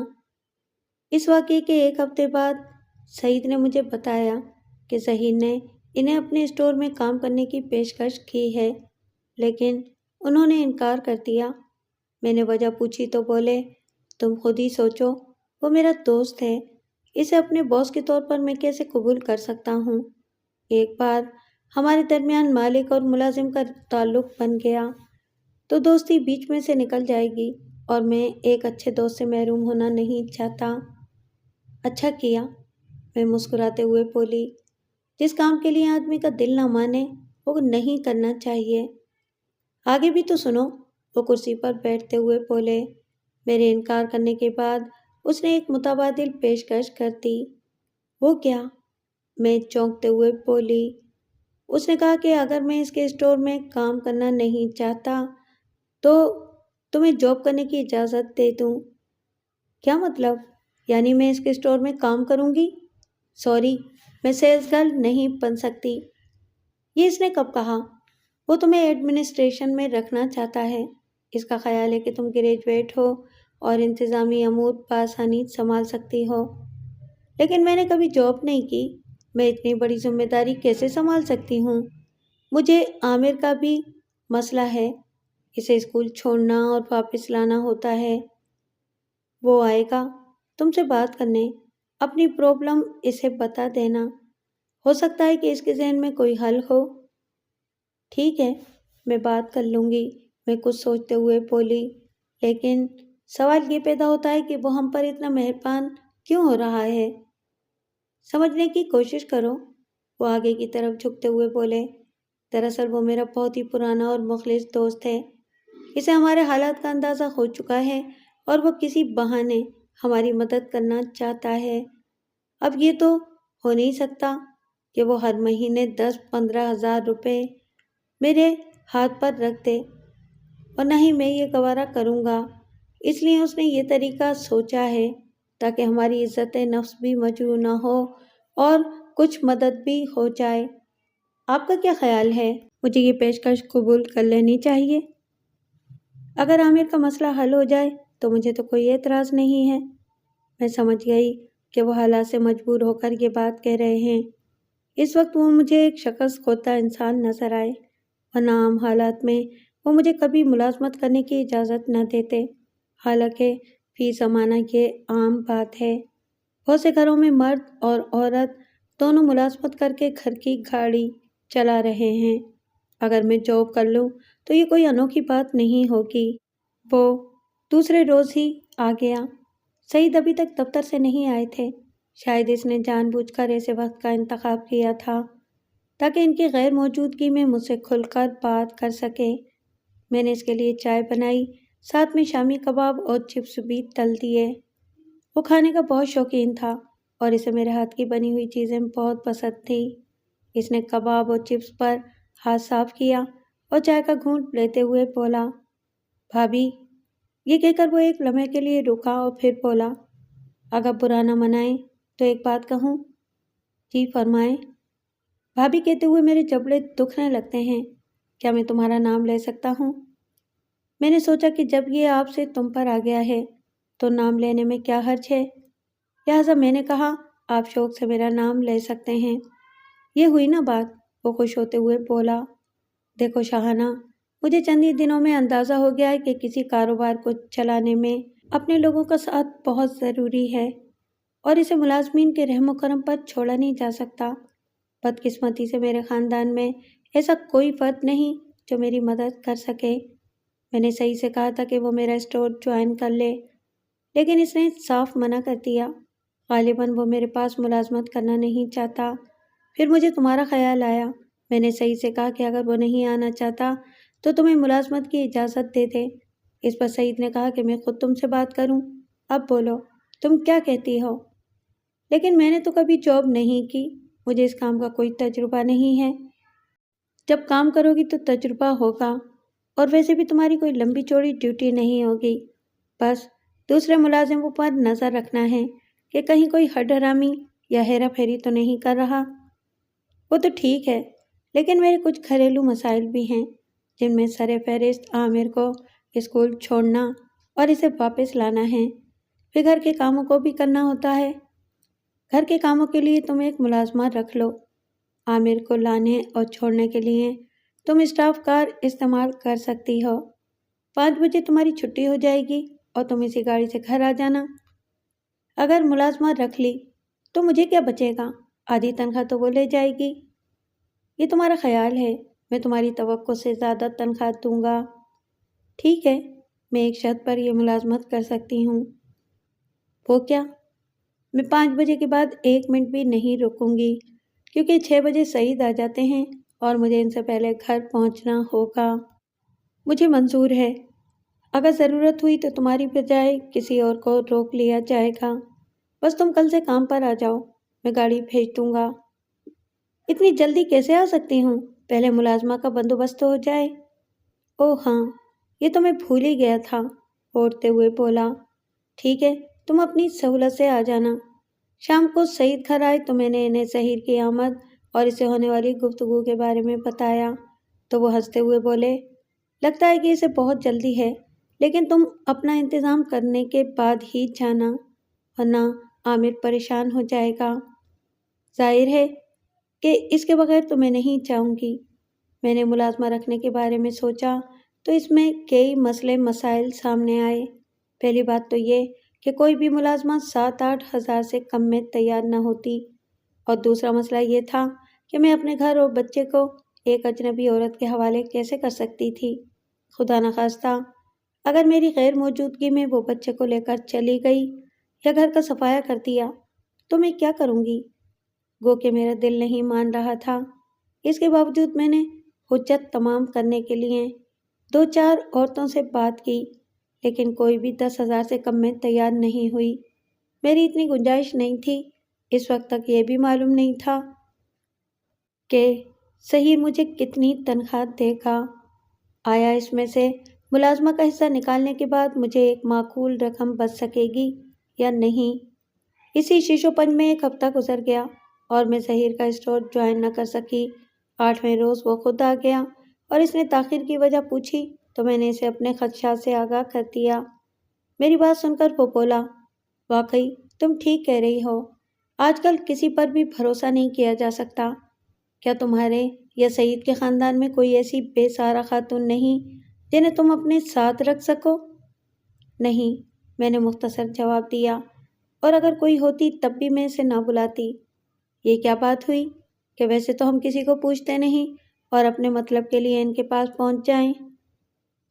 اس واقعے کے 1 ہفتے بعد سعید نے مجھے بتایا کہ ظہیر نے انہیں اپنے اسٹور میں کام کرنے کی پیشکش کی ہے، لیکن انہوں نے انکار کر دیا۔ میں نے وجہ پوچھی تو بولے، تم خود ہی سوچو، وہ میرا دوست ہے، اسے اپنے باس کے طور پر میں کیسے قبول کر سکتا ہوں؟ ایک بار ہمارے درمیان مالک اور ملازم کا تعلق بن گیا تو دوستی بیچ میں سے نکل جائے گی، اور میں ایک اچھے دوست سے محروم ہونا نہیں چاہتا۔ اچھا کیا، میں مسکراتے ہوئے بولی، جس کام کے لیے آدمی کا دل نہ مانے وہ نہیں کرنا چاہیے۔ آگے بھی تو سنو، وہ کرسی پر بیٹھتے ہوئے بولے۔ میرے انکار کرنے کے بعد اس نے ایک متبادل پیشکش کر دی۔ وہ کیا؟ میں چونکتے ہوئے بولی۔ اس نے کہا کہ اگر میں اس کے اسٹور میں کام کرنا نہیں چاہتا تو تمہیں جاب کرنے کی اجازت دے دوں۔ کیا مطلب؟ یعنی میں اس کے اسٹور میں کام کروں گی؟ سوری، میں سیلز گرل نہیں بن سکتی۔ یہ اس نے کب کہا؟ وہ تمہیں ایڈمنسٹریشن میں رکھنا چاہتا ہے۔ اس کا خیال ہے کہ تم گریجویٹ ہو اور انتظامی امور بآسانی سنبھال سکتی ہو۔ لیکن میں نے کبھی جاب نہیں کی، میں اتنی بڑی ذمہ داری کیسے سنبھال سکتی ہوں؟ مجھے عامر کا بھی مسئلہ ہے، اسے اسکول چھوڑنا اور واپس لانا ہوتا ہے۔ وہ آئے گا تم سے بات کرنے، اپنی پرابلم اسے بتا دینا، ہو سکتا ہے کہ اس کے ذہن میں کوئی حل ہو۔ ٹھیک ہے، میں بات کر لوں گی، میں کچھ سوچتے ہوئے بولی۔ لیکن سوال یہ پیدا ہوتا ہے کہ وہ ہم پر اتنا مہربان کیوں ہو رہا ہے؟ سمجھنے کی کوشش کرو، وہ آگے کی طرف جھکتے ہوئے بولے۔ دراصل وہ میرا بہت ہی پرانا اور مخلص دوست ہے، اسے ہمارے حالات کا اندازہ ہو چکا ہے اور وہ کسی بہانے ہماری مدد کرنا چاہتا ہے۔ اب یہ تو ہو نہیں سکتا کہ وہ ہر مہینے 10-15 ہزار روپے میرے ہاتھ پر رکھ دے، اور نہ ہی میں یہ گوارا کروں گا۔ اس لیے اس نے یہ طریقہ سوچا ہے تاکہ ہماری عزت نفس بھی مجروح نہ ہو اور کچھ مدد بھی ہو جائے۔ آپ کا کیا خیال ہے؟ مجھے یہ پیشکش قبول کر لینی چاہیے؟ اگر عامر کا مسئلہ حل ہو جائے تو مجھے تو کوئی اعتراض نہیں ہے۔ میں سمجھ گئی کہ وہ حالات سے مجبور ہو کر یہ بات کہہ رہے ہیں۔ اس وقت وہ مجھے ایک شخص ہوتا انسان نظر آئے، ورنہ عام حالات میں وہ مجھے کبھی ملازمت کرنے کی اجازت نہ دیتے، حالانکہ فی زمانہ یہ عام بات ہے۔ بہت سے گھروں میں مرد اور عورت دونوں ملازمت کر کے گھر کی گاڑی چلا رہے ہیں۔ اگر میں جاب کر لوں تو یہ کوئی انوکھی بات نہیں ہوگی۔ وہ دوسرے روز ہی آ گیا۔ سعید ابھی تک دفتر سے نہیں آئے تھے۔ شاید اس نے جان بوجھ کر ایسے وقت کا انتخاب کیا تھا تاکہ ان کی غیر موجودگی میں مجھ سے کھل کر بات کر سکے۔ میں نے اس کے لیے چائے بنائی، ساتھ میں شامی کباب اور چپس بھی تل دیے۔ وہ کھانے کا بہت شوقین تھا اور اسے میرے ہاتھ کی بنی ہوئی چیزیں بہت پسند تھیں۔ اس نے کباب اور چپس پر ہاتھ صاف کیا اور چائے کا گھونٹ لیتے ہوئے بولا، بھابھی۔ یہ کہہ کر وہ ایک لمحے کے لیے رکا اور پھر بولا، اگر برا نہ منائیں تو ایک بات کہوں؟ جی فرمائیں۔ بھابھی کہتے ہوئے میرے جبڑے دکھنے لگتے ہیں۔ کیا میں تمہارا نام لے سکتا ہوں؟ میں نے سوچا کہ جب یہ آپ سے تم پر آ گیا ہے تو نام لینے میں کیا حرج ہے، لہٰذا میں نے کہا آپ شوق سے میرا نام لے سکتے ہیں۔ یہ ہوئی نا بات؟ وہ خوش ہوتے ہوئے بولا، دیکھو شاہانہ، مجھے چند ہی دنوں میں اندازہ ہو گیا ہے کہ کسی کاروبار کو چلانے میں اپنے لوگوں کا ساتھ بہت ضروری ہے اور اسے ملازمین کے رحم و کرم پر چھوڑا نہیں جا سکتا۔ بدقسمتی سے میرے خاندان میں ایسا کوئی فرد نہیں جو میری مدد کر سکے۔ میں نے صحیح سے کہا تھا کہ وہ میرا اسٹور جوائن کر لے، لیکن اس نے صاف منع کر دیا۔ غالباً وہ میرے پاس ملازمت کرنا نہیں چاہتا۔ پھر مجھے تمہارا خیال آیا۔ میں نے صحیح سے کہا کہ اگر وہ نہیں آنا چاہتا تو تمہیں ملازمت کی اجازت دے دے۔ اس پر سعید نے کہا کہ میں خود تم سے بات کروں۔ اب بولو، تم کیا کہتی ہو؟ لیکن میں نے تو کبھی جاب نہیں کی، مجھے اس کام کا کوئی تجربہ نہیں ہے۔ جب کام کرو گی تو تجربہ ہوگا، اور ویسے بھی تمہاری کوئی لمبی چوڑی ڈیوٹی نہیں ہوگی۔ بس دوسرے ملازموں پر نظر رکھنا ہے کہ کہیں کوئی ہڈ حرامی یا ہیرا پھیری تو نہیں کر رہا۔ وہ تو ٹھیک ہے، لیکن میرے کچھ گھریلو مسائل بھی ہیں جن میں سر فہرست عامر کو اسکول چھوڑنا اور اسے واپس لانا ہے۔ پھر گھر کے کاموں کو بھی کرنا ہوتا ہے۔ گھر کے کاموں کے لیے تم ایک ملازمہ رکھ لو۔ عامر کو لانے اور چھوڑنے کے لیے تم اسٹاف کار استعمال کر سکتی ہو۔ 5 بجے تمہاری چھٹی ہو جائے گی اور تم اسی گاڑی سے گھر آ جانا۔ اگر ملازمہ رکھ لی تو مجھے کیا بچے گا؟ آدھی تنخواہ تو وہ لے جائے گی۔ یہ تمہارا خیال ہے، میں تمہاری توقع سے زیادہ تنخواہ دوں گا۔ ٹھیک ہے، میں ایک شرط پر یہ ملازمت کر سکتی ہوں۔ وہ کیا؟ میں 5 بجے کے بعد 1 منٹ بھی نہیں رکوں گی، کیونکہ 6 بجے سعید آ جاتے ہیں اور مجھے ان سے پہلے گھر پہنچنا ہوگا۔ مجھے منظور ہے۔ اگر ضرورت ہوئی تو تمہاری بجائے کسی اور کو روک لیا جائے گا۔ بس تم کل سے کام پر آ جاؤ، میں گاڑی بھیج دوں گا۔ اتنی جلدی کیسے آ سکتی ہوں؟ پہلے ملازمہ کا بندوبست ہو جائے۔ اوہ ہاں، یہ تو میں بھول ہی گیا تھا، اٹھتے ہوئے بولا۔ ٹھیک ہے، تم اپنی سہولت سے آ جانا۔ شام کو سعید گھر آئے تو میں نے انہیں ظہیر کی آمد اور اسے ہونے والی گفتگو کے بارے میں بتایا تو وہ ہنستے ہوئے بولے، لگتا ہے کہ اسے بہت جلدی ہے، لیکن تم اپنا انتظام کرنے کے بعد ہی جانا، ورنہ عامر پریشان ہو جائے گا۔ ظاہر ہے کہ اس کے بغیر تو میں نہیں جاؤں گی۔ میں نے ملازمہ رکھنے کے بارے میں سوچا تو اس میں کئی مسائل سامنے آئے۔ پہلی بات تو یہ کہ کوئی بھی ملازمہ 7-8 ہزار سے کم میں تیار نہ ہوتی، اور دوسرا مسئلہ یہ تھا کہ میں اپنے گھر اور بچے کو ایک اجنبی عورت کے حوالے کیسے کر سکتی تھی۔ خدا نخواستہ اگر میری غیر موجودگی میں وہ بچے کو لے کر چلی گئی یا گھر کا صفایا کر دیا تو میں کیا کروں گی؟ گو کہ میرا دل نہیں مان رہا تھا۔ اس کے باوجود میں نے حجت تمام کرنے کے لیے 2-4 عورتوں سے بات کی، لیکن کوئی بھی 10,000 سے کم میں تیار نہیں ہوئی۔ میری اتنی گنجائش نہیں تھی۔ اس وقت تک یہ بھی معلوم نہیں تھا کہ ظہیر مجھے کتنی تنخواہ دے گا۔ آیا اس میں سے ملازمہ کا حصہ نکالنے کے بعد مجھے ایک معقول رقم بچ سکے گی یا نہیں؟ اسی شیشو پنج میں ایک ہفتہ گزر گیا اور میں ظہیر کا اسٹور جوائن نہ کر سکی۔ 8ویں روز وہ خود آ گیا اور اس نے تاخیر کی وجہ پوچھی تو میں نے اسے اپنے خدشات سے آگاہ کر دیا۔ میری بات سن کر وہ بولا، واقعی تم ٹھیک کہہ رہی ہو، آج کل کسی پر بھی بھروسہ نہیں کیا جا سکتا۔ کیا تمہارے یا سعید کے خاندان میں کوئی ایسی بے سہارا خاتون نہیں جنہیں تم اپنے ساتھ رکھ سکو؟ نہیں، میں نے مختصر جواب دیا، اور اگر کوئی ہوتی تب بھی میں اسے نہ بلاتی۔ یہ کیا بات ہوئی کہ ویسے تو ہم کسی کو پوچھتے نہیں اور اپنے مطلب کے لیے ان کے پاس پہنچ جائیں۔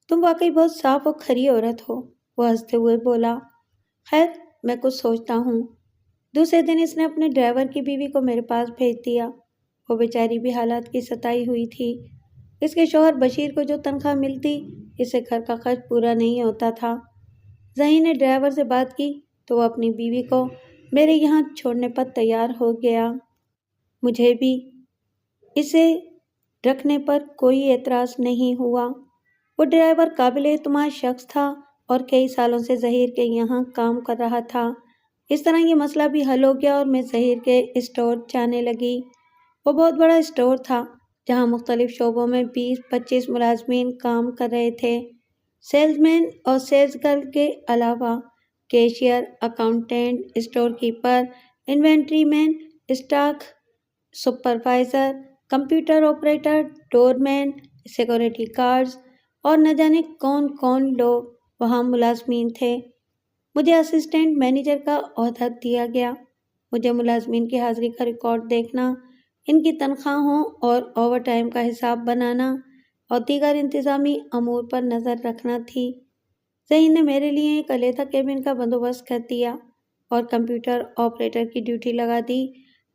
تم واقعی بہت صاف اور کھری عورت ہو، وہ ہنستے ہوئے بولا۔ خیر، میں کچھ سوچتا ہوں۔ دوسرے دن اس نے اپنے ڈرائیور کی بیوی کو میرے پاس بھیج دیا۔ وہ بیچاری بھی حالات کی ستائی ہوئی تھی۔ اس کے شوہر بشیر کو جو تنخواہ ملتی، اس سے گھر کا خرچ پورا نہیں ہوتا تھا۔ ذہین نے ڈرائیور سے بات کی تو وہ اپنی بیوی کو میرے یہاں چھوڑنے پر تیار ہو گیا۔ مجھے بھی اسے رکھنے پر کوئی اعتراض نہیں ہوا۔ وہ ڈرائیور قابل اعتماد شخص تھا اور کئی سالوں سے ظہیر کے یہاں کام کر رہا تھا۔ اس طرح یہ مسئلہ بھی حل ہو گیا اور میں ظہیر کے اسٹور جانے لگی۔ وہ بہت بڑا اسٹور تھا جہاں مختلف شعبوں میں 20-25 ملازمین کام کر رہے تھے۔ سیلز مین اور سیلز گرل کے علاوہ cashier, accountant, store keeper, inventory man, stock supervisor, computer operator, door man, security guards اور نہ جانے کون کون لوگ وہاں ملازمین تھے۔ مجھے اسسٹنٹ مینیجر کا عہدہ دیا گیا۔ مجھے ملازمین کی حاضری کا ریکارڈ دیکھنا، ان کی تنخواہوں اور اوور ٹائم کا حساب بنانا اور دیگر انتظامی امور پر نظر رکھنا تھی۔ ذہین نے میرے لیے ایک علیحدہ کیبن کا بندوبست کر دیا اور کمپیوٹر آپریٹر کی ڈیوٹی لگا دی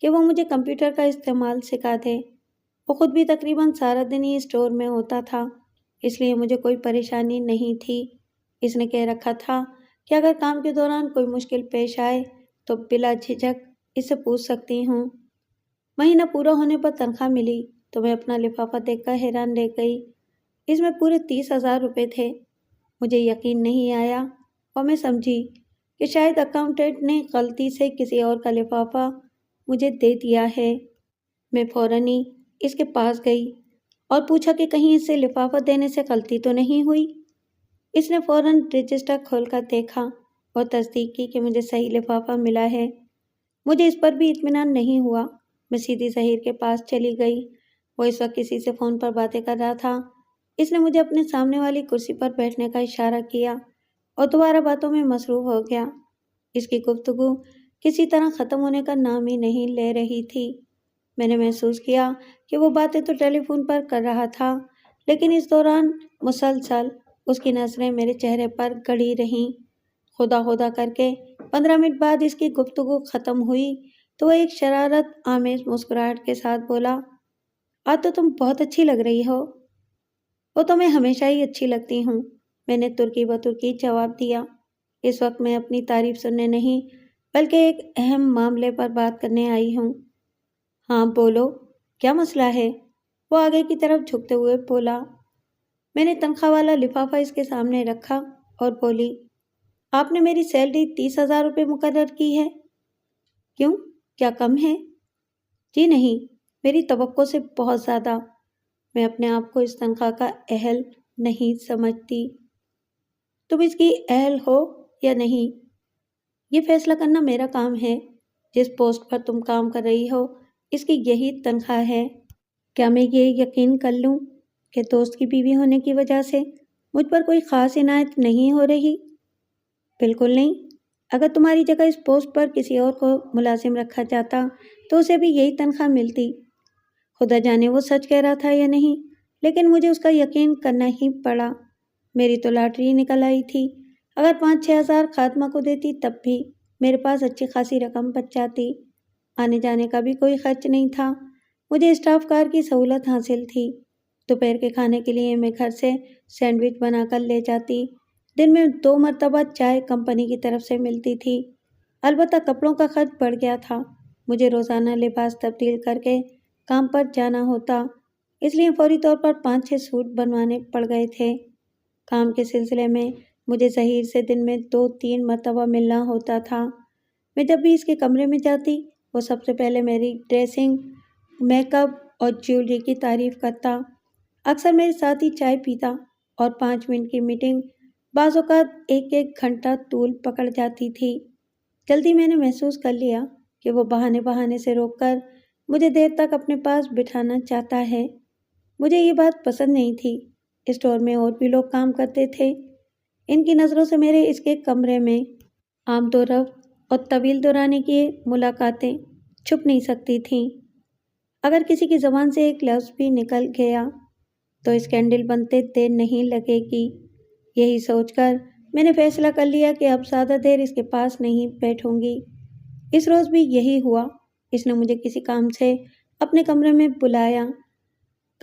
کہ وہ مجھے کمپیوٹر کا استعمال سکھا دے۔ وہ خود بھی تقریباً سارا دن ہی اسٹور میں ہوتا تھا، اس لیے مجھے کوئی پریشانی نہیں تھی۔ اس نے کہہ رکھا تھا کہ اگر کام کے دوران کوئی مشکل پیش آئے تو بلا جھجک اس سے پوچھ سکتی ہوں۔ مہینہ پورا ہونے پر تنخواہ ملی تو میں اپنا لفافہ دیکھ کر حیران رہ گئی۔ اس میں پورے 30,000 روپے تھے۔ مجھے یقین نہیں آیا اور میں سمجھی کہ شاید اکاؤنٹنٹ نے غلطی سے کسی اور کا لفافہ مجھے دے دیا ہے۔ میں فوراً ہی اس کے پاس گئی اور پوچھا کہ کہیں اس سے لفافہ دینے سے غلطی تو نہیں ہوئی۔ اس نے فوراً رجسٹر کھول کر دیکھا اور تصدیق کی کہ مجھے صحیح لفافہ ملا ہے۔ مجھے اس پر بھی اطمینان نہیں ہوا۔ میں سیدھی ظہیر کے پاس چلی گئی۔ وہ اس وقت کسی سے فون پر باتیں کر رہا تھا۔ اس نے مجھے اپنے سامنے والی کرسی پر بیٹھنے کا اشارہ کیا اور دوبارہ باتوں میں مصروف ہو گیا۔ اس کی گفتگو کسی طرح ختم ہونے کا نام ہی نہیں لے رہی تھی۔ میں نے محسوس کیا کہ وہ باتیں تو ٹیلی فون پر کر رہا تھا، لیکن اس دوران مسلسل اس کی نظریں میرے چہرے پر گڑی رہیں۔ خدا خدا کر کے 15 منٹ بعد اس کی گفتگو ختم ہوئی تو وہ ایک شرارت آمیز مسکراہٹ کے ساتھ بولا، آج تو تم بہت اچھی لگ رہی ہو۔ وہ تو میں ہمیشہ ہی اچھی لگتی ہوں، میں نے ترکی بترکی جواب دیا۔ اس وقت میں اپنی تعریف سننے نہیں بلکہ ایک اہم معاملے پر بات کرنے آئی ہوں۔ ہاں بولو، کیا مسئلہ ہے؟ وہ آگے کی طرف جھکتے ہوئے بولا۔ میں نے تنخواہ والا لفافہ اس کے سامنے رکھا اور بولی، آپ نے میری سیلری 30,000 روپے مقرر کی ہے۔ کیوں؟ کیا کم ہے؟ جی نہیں، میری توقع سے بہت زیادہ۔ میں اپنے آپ کو اس تنخواہ کا اہل نہیں سمجھتی۔ تم اس کی اہل ہو یا نہیں، یہ فیصلہ کرنا میرا کام ہے۔ جس پوسٹ پر تم کام کر رہی ہو اس کی یہی تنخواہ ہے۔ کیا میں یہ یقین کر لوں کہ دوست کی بیوی ہونے کی وجہ سے مجھ پر کوئی خاص عنایت نہیں ہو رہی؟ بالکل نہیں۔ اگر تمہاری جگہ اس پوسٹ پر کسی اور کو ملازم رکھا جاتا تو اسے بھی یہی تنخواہ ملتی۔ خدا جانے وہ سچ کہہ رہا تھا یا نہیں، لیکن مجھے اس کا یقین کرنا ہی پڑا۔ میری تو لاٹری نکل آئی تھی۔ اگر 5-6 ہزار خاتمہ کو دیتی تب بھی میرے پاس اچھی خاصی رقم بچ جاتی۔ آنے جانے کا بھی کوئی خرچ نہیں تھا۔ مجھے اسٹاف کار کی سہولت حاصل تھی۔ دوپہر کے کھانے کے لیے میں گھر سے سینڈوچ بنا کر لے جاتی۔ دن میں 2 مرتبہ چائے کمپنی کی طرف سے ملتی تھی۔ البتہ کپڑوں کا خرچ بڑھ گیا تھا۔ مجھے روزانہ لباس تبدیل کر کے کام پر جانا ہوتا، اس لیے فوری طور پر 5-6 سوٹ بنوانے پڑ گئے تھے۔ کام کے سلسلے میں مجھے ظہیر سے دن میں 2-3 مرتبہ ملنا ہوتا تھا۔ میں جب بھی اس کے کمرے میں جاتی وہ سب سے پہلے میری ڈریسنگ، میک اپ اور جیولری کی تعریف کرتا۔ اکثر میرے ساتھ ہی چائے پیتا اور 5 منٹ کی میٹنگ بعض اوقات 1 گھنٹہ طول پکڑ جاتی تھی۔ جلدی میں نے محسوس کر لیا کہ وہ بہانے سے روک کر مجھے دیر تک اپنے پاس بٹھانا چاہتا ہے۔ مجھے یہ بات پسند نہیں تھی۔ اسٹور میں اور بھی لوگ کام کرتے تھے۔ ان کی نظروں سے میرے اس کے کمرے میں عام دو رفت اور طویل دورانی کی ملاقاتیں چھپ نہیں سکتی تھیں۔ اگر کسی کی زبان سے ایک لفظ بھی نکل گیا تو اسکینڈل بنتے دیر نہیں لگے گی۔ یہی سوچ کر میں نے فیصلہ کر لیا کہ اب زیادہ دیر اس کے پاس نہیں بیٹھوں گی۔ اس روز بھی یہی ہوا۔ اس نے مجھے کسی کام سے اپنے کمرے میں بلایا۔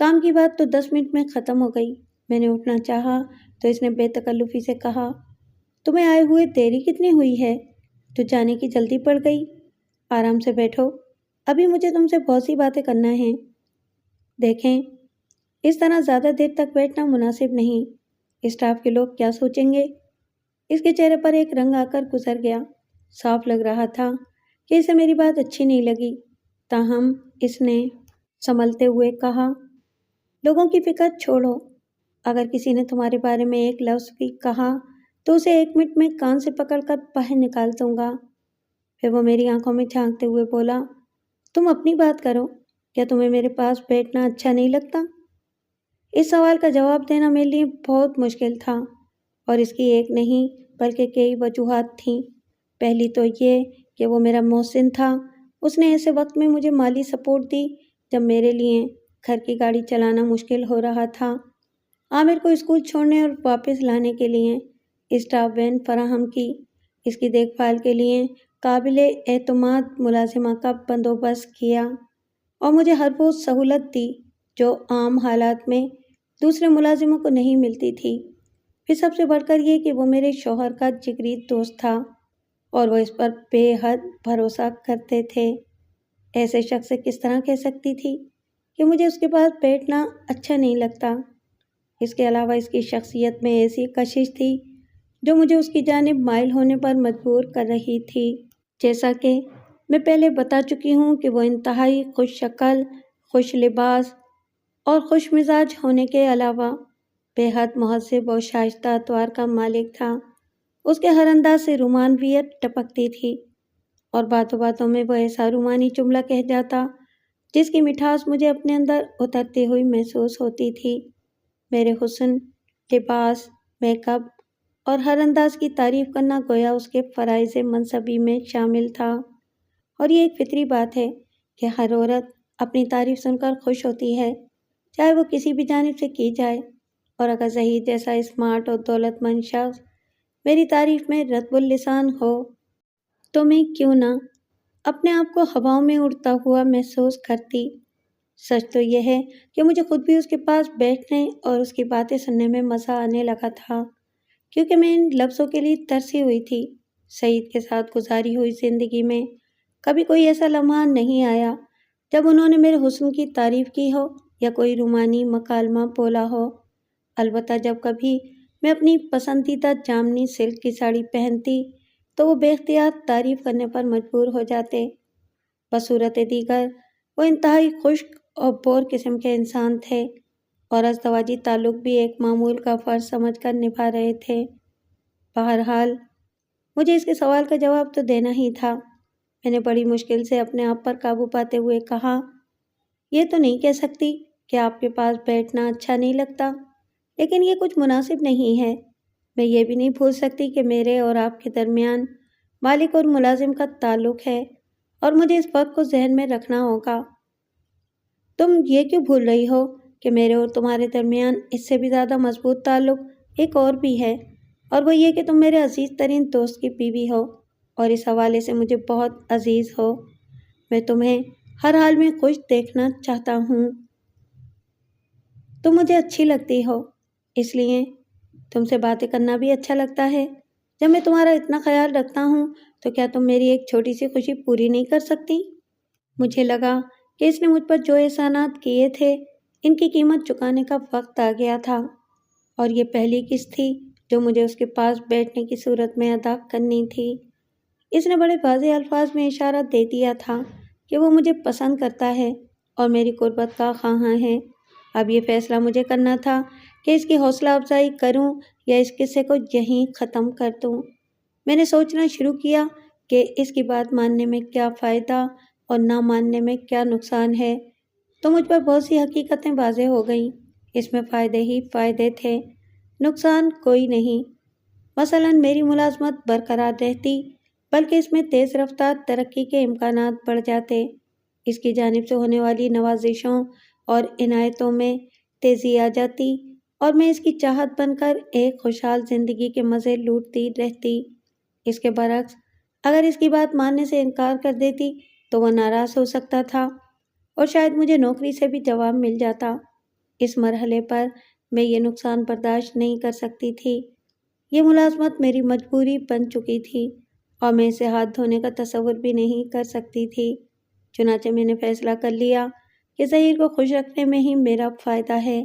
کام کی بات تو 10 منٹ میں ختم ہو گئی۔ میں نے اٹھنا چاہا تو اس نے بے تکلفی سے کہا، تمہیں آئے ہوئے دیری کتنی ہوئی ہے؟ تو جانے کی جلدی پڑ گئی؟ آرام سے بیٹھو، ابھی مجھے تم سے بہت سی باتیں کرنا ہے۔ دیکھیں، اس طرح زیادہ دیر تک بیٹھنا مناسب نہیں۔ اسٹاف کے لوگ کیا سوچیں گے؟ اس کے چہرے پر ایک رنگ آ کر گزر گیا۔ صاف لگ رہا تھا کہ اسے میری بات اچھی نہیں لگی۔ تاہم اس نے سنبھلتے ہوئے کہا، لوگوں کی فکر چھوڑو۔ اگر کسی نے تمہارے بارے میں ایک لفظ بھی کہا تو اسے 1 منٹ میں کان سے پکڑ کر باہر نکال دوں گا۔ پھر وہ میری آنکھوں میں جھانکتے ہوئے بولا، تم اپنی بات کرو، کیا تمہیں میرے پاس بیٹھنا اچھا نہیں لگتا؟ اس سوال کا جواب دینا میرے لیے بہت مشکل تھا، اور اس کی ایک نہیں بلکہ کئی وجوہات تھیں۔ پہلی تو یہ کہ وہ میرا محسن تھا۔ اس نے ایسے وقت میں مجھے مالی سپورٹ دی جب میرے لیے گھر کی گاڑی چلانا مشکل ہو رہا تھا۔ عامر کو اسکول چھوڑنے اور واپس لانے کے لیے اسٹاف وین فراہم کی۔ اس کی دیکھ بھال کے لیے قابل اعتماد ملازمہ کا بندوبست کیا اور مجھے ہر وہ سہولت دی جو عام حالات میں دوسرے ملازموں کو نہیں ملتی تھی۔ پھر سب سے بڑھ کر یہ کہ وہ میرے شوہر کا جگری دوست تھا اور وہ اس پر بے حد بھروسہ کرتے تھے۔ ایسے شخص سے کس طرح کہہ سکتی تھی کہ مجھے اس کے پاس بیٹھنا اچھا نہیں لگتا؟ اس کے علاوہ اس کی شخصیت میں ایسی کشش تھی جو مجھے اس کی جانب مائل ہونے پر مجبور کر رہی تھی۔ جیسا کہ میں پہلے بتا چکی ہوں کہ وہ انتہائی خوش شکل، خوش لباس اور خوش مزاج ہونے کے علاوہ بے حد مہذب اور شائستہ اطوار کا مالک تھا۔ اس کے ہر انداز سے رومانویت ٹپکتی تھی اور باتوں باتوں میں وہ ایسا رومانی جملہ کہہ جاتا جس کی مٹھاس مجھے اپنے اندر اترتی ہوئی محسوس ہوتی تھی۔ میرے حسن، لباس، میک اپ اور ہر انداز کی تعریف کرنا گویا اس کے فرائض منصبی میں شامل تھا، اور یہ ایک فطری بات ہے کہ ہر عورت اپنی تعریف سن کر خوش ہوتی ہے، چاہے وہ کسی بھی جانب سے کی جائے۔ اور اگر زہید جیسا اسمارٹ اور دولت مند شخص میری تعریف میں رطب اللسان ہو تو میں کیوں نہ اپنے آپ کو ہواؤں میں اڑتا ہوا محسوس کرتی۔ سچ تو یہ ہے کہ مجھے خود بھی اس کے پاس بیٹھنے اور اس کی باتیں سننے میں مزہ آنے لگا تھا، کیونکہ میں ان لفظوں کے لیے ترسی ہوئی تھی۔ سعید کے ساتھ گزاری ہوئی زندگی میں کبھی کوئی ایسا لمحہ نہیں آیا جب انہوں نے میرے حسن کی تعریف کی ہو یا کوئی رومانی مکالمہ بولا ہو۔ البتہ جب کبھی میں اپنی پسندیدہ جامنی سلک کی ساڑی پہنتی تو وہ بے اختیار تعریف کرنے پر مجبور ہو جاتے۔ بصورت دیگر وہ انتہائی خشک اور بور قسم کے انسان تھے اور ازدواجی تعلق بھی ایک معمول کا فرض سمجھ کر نبھا رہے تھے۔ بہرحال مجھے اس کے سوال کا جواب تو دینا ہی تھا۔ میں نے بڑی مشکل سے اپنے آپ پر قابو پاتے ہوئے کہا، یہ تو نہیں کہہ سکتی کہ آپ کے پاس بیٹھنا اچھا نہیں لگتا، لیکن یہ کچھ مناسب نہیں ہے۔ میں یہ بھی نہیں بھول سکتی کہ میرے اور آپ کے درمیان مالک اور ملازم کا تعلق ہے، اور مجھے اس فرق کو ذہن میں رکھنا ہوگا۔ تم یہ کیوں بھول رہی ہو کہ میرے اور تمہارے درمیان اس سے بھی زیادہ مضبوط تعلق ایک اور بھی ہے، اور وہ یہ کہ تم میرے عزیز ترین دوست کی بیوی ہو اور اس حوالے سے مجھے بہت عزیز ہو۔ میں تمہیں ہر حال میں خوش دیکھنا چاہتا ہوں۔ تم مجھے اچھی لگتی ہو، اس لیے تم سے باتیں کرنا بھی اچھا لگتا ہے۔ جب میں تمہارا اتنا خیال رکھتا ہوں تو کیا تم میری ایک چھوٹی سی خوشی پوری نہیں کر سکتی؟ مجھے لگا کہ اس نے مجھ پر جو احسانات کیے تھے ان کی قیمت چکانے کا وقت آ گیا تھا، اور یہ پہلی قسط تھی جو مجھے اس کے پاس بیٹھنے کی صورت میں ادا کرنی تھی۔ اس نے بڑے واضح الفاظ میں اشارہ دے دیا تھا کہ وہ مجھے پسند کرتا ہے اور میری قربت کا خواہاں ہے۔ اب یہ فیصلہ مجھے کرنا تھا کہ اس کی حوصلہ افزائی کروں یا اس قصے کو یہیں ختم کر دوں۔ میں نے سوچنا شروع کیا کہ اس کی بات ماننے میں کیا فائدہ اور نہ ماننے میں کیا نقصان ہے، تو مجھ پر بہت سی حقیقتیں واضح ہو گئیں۔ اس میں فائدے ہی فائدے تھے، نقصان کوئی نہیں۔ مثلاً میری ملازمت برقرار رہتی، بلکہ اس میں تیز رفتار ترقی کے امکانات بڑھ جاتے۔ اس کی جانب سے ہونے والی نوازشوں اور عنایتوں میں تیزی آ جاتی اور میں اس کی چاہت بن کر ایک خوشحال زندگی کے مزے لوٹتی رہتی۔ اس کے برعکس اگر اس کی بات ماننے سے انکار کر دیتی تو وہ ناراض ہو سکتا تھا اور شاید مجھے نوکری سے بھی جواب مل جاتا۔ اس مرحلے پر میں یہ نقصان برداشت نہیں کر سکتی تھی۔ یہ ملازمت میری مجبوری بن چکی تھی اور میں اسے ہاتھ دھونے کا تصور بھی نہیں کر سکتی تھی۔ چنانچہ میں نے فیصلہ کر لیا کہ ظہیر کو خوش رکھنے میں ہی میرا فائدہ ہے۔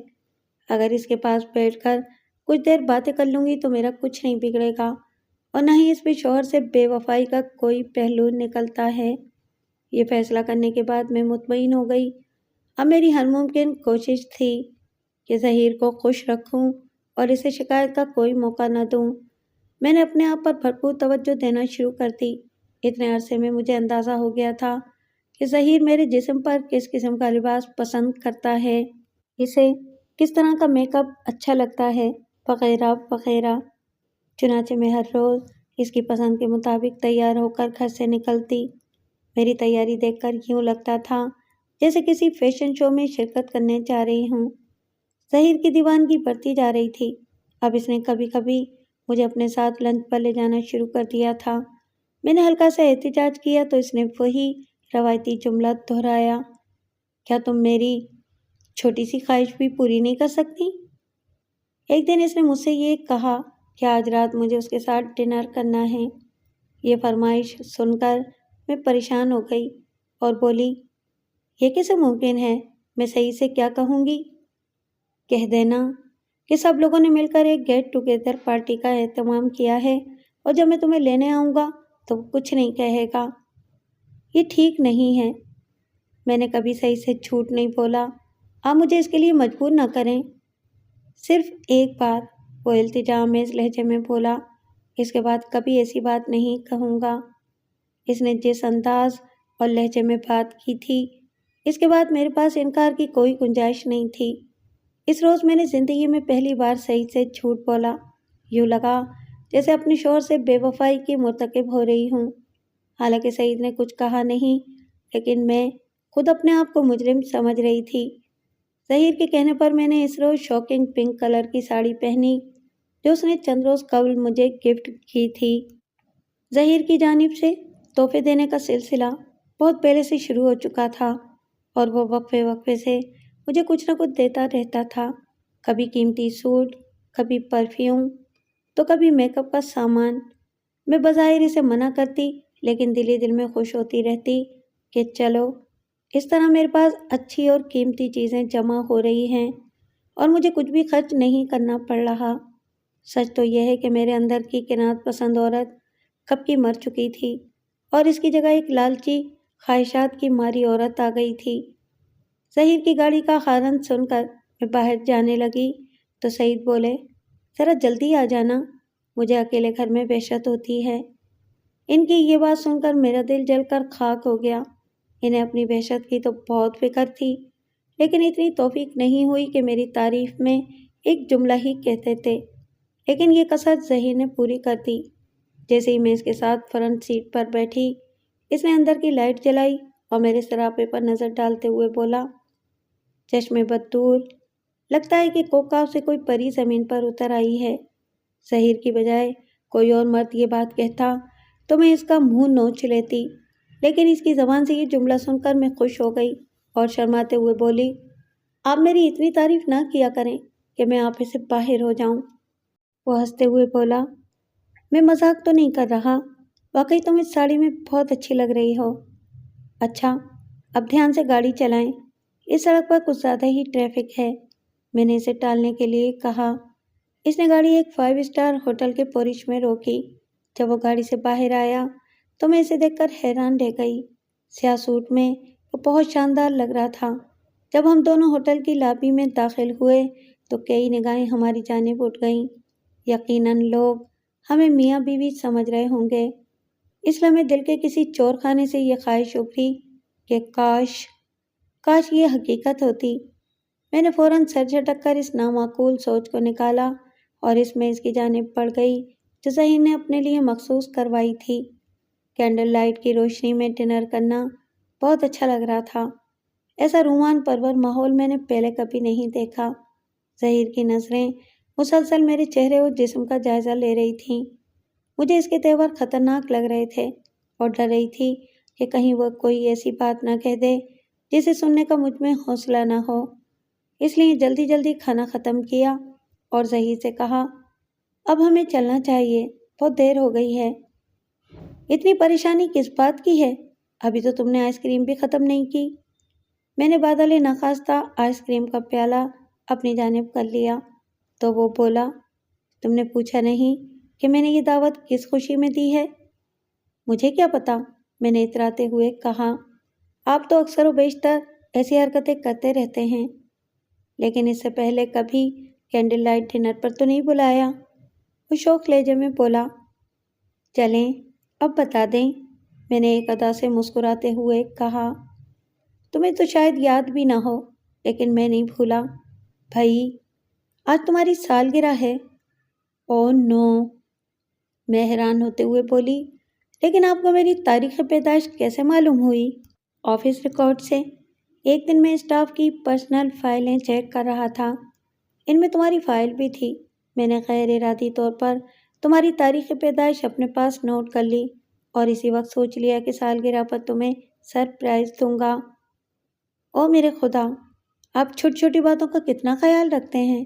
اگر اس کے پاس بیٹھ کر کچھ دیر باتیں کر لوں گی تو میرا کچھ نہیں بگڑے گا اور نہ ہی اس میں شوہر سے بے وفائی کا کوئی پہلو نکلتا ہے۔ یہ فیصلہ کرنے کے بعد میں مطمئن ہو گئی۔ اب میری ہر ممکن کوشش تھی کہ ظہیر کو خوش رکھوں اور اسے شکایت کا کوئی موقع نہ دوں۔ میں نے اپنے آپ پر بھرپور توجہ دینا شروع کر دی۔ اتنے عرصے میں مجھے اندازہ ہو گیا تھا کہ ظہیر میرے جسم پر کس قسم کا لباس پسند کرتا ہے، اسے کس طرح کا میک اپ اچھا لگتا ہے، وغیرہ وغیرہ۔ چنانچہ میں ہر روز اس کی پسند کے مطابق تیار ہو کر گھر سے نکلتی۔ میری تیاری دیکھ کر یوں لگتا تھا جیسے کسی فیشن شو میں شرکت کرنے جا رہی ہوں۔ ظہیر کی دیوانگی بڑھتی جا رہی تھی۔ اب اس نے کبھی کبھی مجھے اپنے ساتھ لنچ پر لے جانا شروع کر دیا تھا۔ میں نے ہلکا سا احتجاج کیا تو اس نے وہی روایتی جملہ دہرایا، کیا تم میری چھوٹی سی خواہش بھی پوری نہیں کر سکتی؟ ایک دن اس نے مجھ سے یہ کہا کہ آج رات مجھے اس کے ساتھ ڈنر کرنا ہے۔ یہ فرمائش سن کر میں پریشان ہو گئی اور بولی، یہ کیسے ممکن ہے؟ میں صحیح سے کیا کہوں گی؟ کہہ دینا کہ سب لوگوں نے مل کر ایک گیٹ ٹوگیدر پارٹی کا اہتمام کیا ہے اور جب میں تمہیں لینے آؤں گا تو کچھ نہیں کہے گا۔ یہ ٹھیک نہیں ہے۔ میں نے کبھی صحیح سے جھوٹ نہیں بولا، آپ مجھے اس کے لیے مجبور نہ کریں۔ صرف ایک بار، وہ التجا آمیز لہجے میں بولا، اس کے بعد کبھی ایسی بات نہیں کہوں گا۔ اس نے جس انداز اور لہجے میں بات کی تھی، اس کے بعد میرے پاس انکار کی کوئی گنجائش نہیں تھی۔ اس روز میں نے زندگی میں پہلی بار صحیح سے جھوٹ بولا۔ یوں لگا جیسے اپنے شوہر سے بے وفائی کی مرتکب ہو رہی ہوں۔ حالانکہ سعید نے کچھ کہا نہیں، لیکن میں خود اپنے آپ کو مجرم سمجھ رہی تھی۔ ظہیر کے کہنے پر میں نے اس روز شاکنگ پنک کلر کی ساڑی پہنی جو اس نے چند روز قبل مجھے گفٹ کی تھی۔ ظہیر کی جانب سے تحفے دینے کا سلسلہ بہت پہلے سے شروع ہو چکا تھا اور وہ وقفے وقفے سے مجھے کچھ نہ کچھ دیتا رہتا تھا، کبھی قیمتی سوٹ، کبھی پرفیوم، تو کبھی میک اپ کا سامان۔ میں بظاہر اسے منع کرتی لیکن دل ہی دل میں خوش ہوتی رہتی کہ چلو، اس طرح میرے پاس اچھی اور قیمتی چیزیں جمع ہو رہی ہیں اور مجھے کچھ بھی خرچ نہیں کرنا پڑ رہا۔ سچ تو یہ ہے کہ میرے اندر کی قناعت پسند عورت کب کی مر چکی تھی اور اس کی جگہ ایک لالچی خواہشات کی ماری عورت آ گئی تھی۔ ظہیر کی گاڑی کا ہارن سن کر میں باہر جانے لگی تو سعید بولے، ذرا جلدی آ جانا، مجھے اکیلے گھر میں وحشت ہوتی ہے۔ ان کی یہ بات سن کر میرا دل جل کر خاک ہو گیا۔ انہیں اپنی وحشت کی تو بہت فکر تھی، لیکن اتنی توفیق نہیں ہوئی کہ میری تعریف میں ایک جملہ ہی کہتے تھے۔ لیکن یہ کسر ظہیر نے پوری کر دی۔ جیسے ہی میں اس کے ساتھ فرنٹ سیٹ پر بیٹھی، اس نے اندر کی لائٹ جلائی اور میرے سراپے پر نظر ڈالتے ہوئے بولا، چشم بد دور، لگتا ہے کہ کوکا سے کوئی پری زمین پر اتر آئی ہے۔ ظہیر کی بجائے کوئی اور مرد یہ بات کہتا تو میں اس کا منہ نوچ لیتی، لیکن اس کی زبان سے یہ جملہ سن کر میں خوش ہو گئی اور شرماتے ہوئے بولی، آپ میری اتنی تعریف نہ کیا کریں کہ میں آپ سے باہر ہو جاؤں۔ وہ ہنستے ہوئے بولا، میں مذاق تو نہیں کر رہا، واقعی تم اس ساڑی میں بہت اچھی لگ رہی ہو۔ اچھا، اب دھیان سے گاڑی چلائیں، اس سڑک پر کچھ زیادہ ہی ٹریفک ہے، میں نے اسے ٹالنے کے لیے کہا۔ اس نے گاڑی ایک 5 اسٹار ہوٹل کے پورچ میں روکی۔ جب وہ گاڑی سے باہر آیا تو میں اسے دیکھ کر حیران رہ گئی۔ سیاہ سوٹ میں وہ بہت شاندار لگ رہا تھا۔ جب ہم دونوں ہوٹل کی لابی میں داخل ہوئے تو کئی نگاہیں ہماری جانب اٹھ گئیں۔ یقیناً لوگ ہمیں میاں بیوی سمجھ رہے ہوں گے۔ اس لمحے دل کے کسی چور خانے سے یہ خواہش ابھری کہ کاش یہ حقیقت ہوتی۔ میں نے فوراً سر جھٹک کر اس نامعقول سوچ کو نکالا اور اس میز کی جانب بڑھ گئی جو ظہیر نے اپنے لیے مخصوص کروائی تھی۔ کینڈل لائٹ کی روشنی میں ڈنر کرنا بہت اچھا لگ رہا تھا۔ ایسا رومان پرور ماحول میں نے پہلے کبھی نہیں دیکھا۔ ظہیر کی نظریں مسلسل میرے چہرے اور جسم کا جائزہ لے رہی تھیں۔ مجھے اس کے تیور خطرناک لگ رہے تھے اور ڈر رہی تھی کہ کہیں وہ کوئی ایسی بات نہ کہہ دے جسے سننے کا مجھ میں حوصلہ نہ ہو۔ اس لیے جلدی جلدی کھانا ختم کیا اور ظہیر سے کہا، اب ہمیں چلنا چاہیے، بہت دیر ہو گئی ہے۔ اتنی پریشانی کس بات کی ہے؟ ابھی تو تم نے آئس کریم بھی ختم نہیں کی۔ میں نے بادل ناخواستہ آئس کریم کا پیالہ اپنی جانب کر لیا تو وہ بولا، تم نے پوچھا نہیں کہ میں نے یہ دعوت کس خوشی میں دی ہے؟ مجھے کیا پتا، میں نے اتراتے ہوئے کہا، آپ تو اکثر و بیشتر ایسی حرکتیں کرتے رہتے ہیں، لیکن اس سے پہلے کبھی کینڈل لائٹ ڈنر پر تو نہیں بلایا۔ وہ شوق لہجے میں بولا، چلیں اب بتا دیں، میں نے ایک ادا سے مسکراتے ہوئے کہا، تمہیں تو شاید یاد بھی نہ ہو لیکن میں نہیں بھولا۔ بھائی آج تمہاری سالگرہ ہے۔ او نو، میں حیران ہوتے ہوئے بولی، لیکن آپ کو میری تاریخ پیدائش کیسے معلوم ہوئی؟ آفس ریکارڈ سے۔ ایک دن میں اسٹاف کی پرسنل فائلیں چیک کر رہا تھا، ان میں تمہاری فائل بھی تھی۔ میں نے غیر ارادی طور پر تمہاری تاریخ پیدائش اپنے پاس نوٹ کر لی اور اسی وقت سوچ لیا کہ سالگرہ پر تمہیں سرپرائز دوں گا۔ او میرے خدا، آپ چھوٹی چھوٹی باتوں کا کتنا خیال رکھتے ہیں۔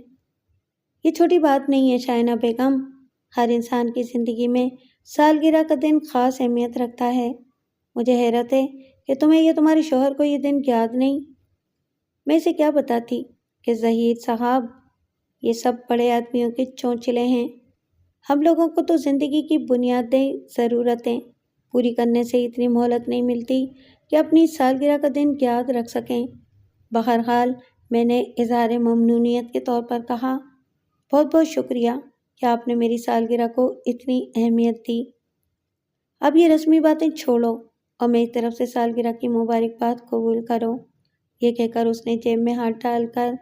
یہ چھوٹی بات نہیں ہے شائنہ بیگم، ہر انسان کی زندگی میں سالگرہ کا دن خاص اہمیت رکھتا ہے۔ مجھے حیرت ہے کہ تمہیں یا تمہارے شوہر کو یہ دن یاد نہیں۔ میں اسے کیا بتاتی کہ ظہیر صاحب، یہ سب بڑے آدمیوں کے چونچلے ہیں۔ ہم لوگوں کو تو زندگی کی بنیادی ضرورتیں پوری کرنے سے اتنی مہلت نہیں ملتی کہ اپنی سالگرہ کا دن یاد رکھ سکیں۔ بہرحال میں نے اظہار ممنونیت کے طور پر کہا، بہت بہت شکریہ کہ آپ نے میری سالگرہ کو اتنی اہمیت دی۔ اب یہ رسمی باتیں چھوڑو اور میری طرف سے سالگرہ کی مبارکباد قبول کرو۔ یہ کہہ کر اس نے جیب میں ہاتھ ڈال کر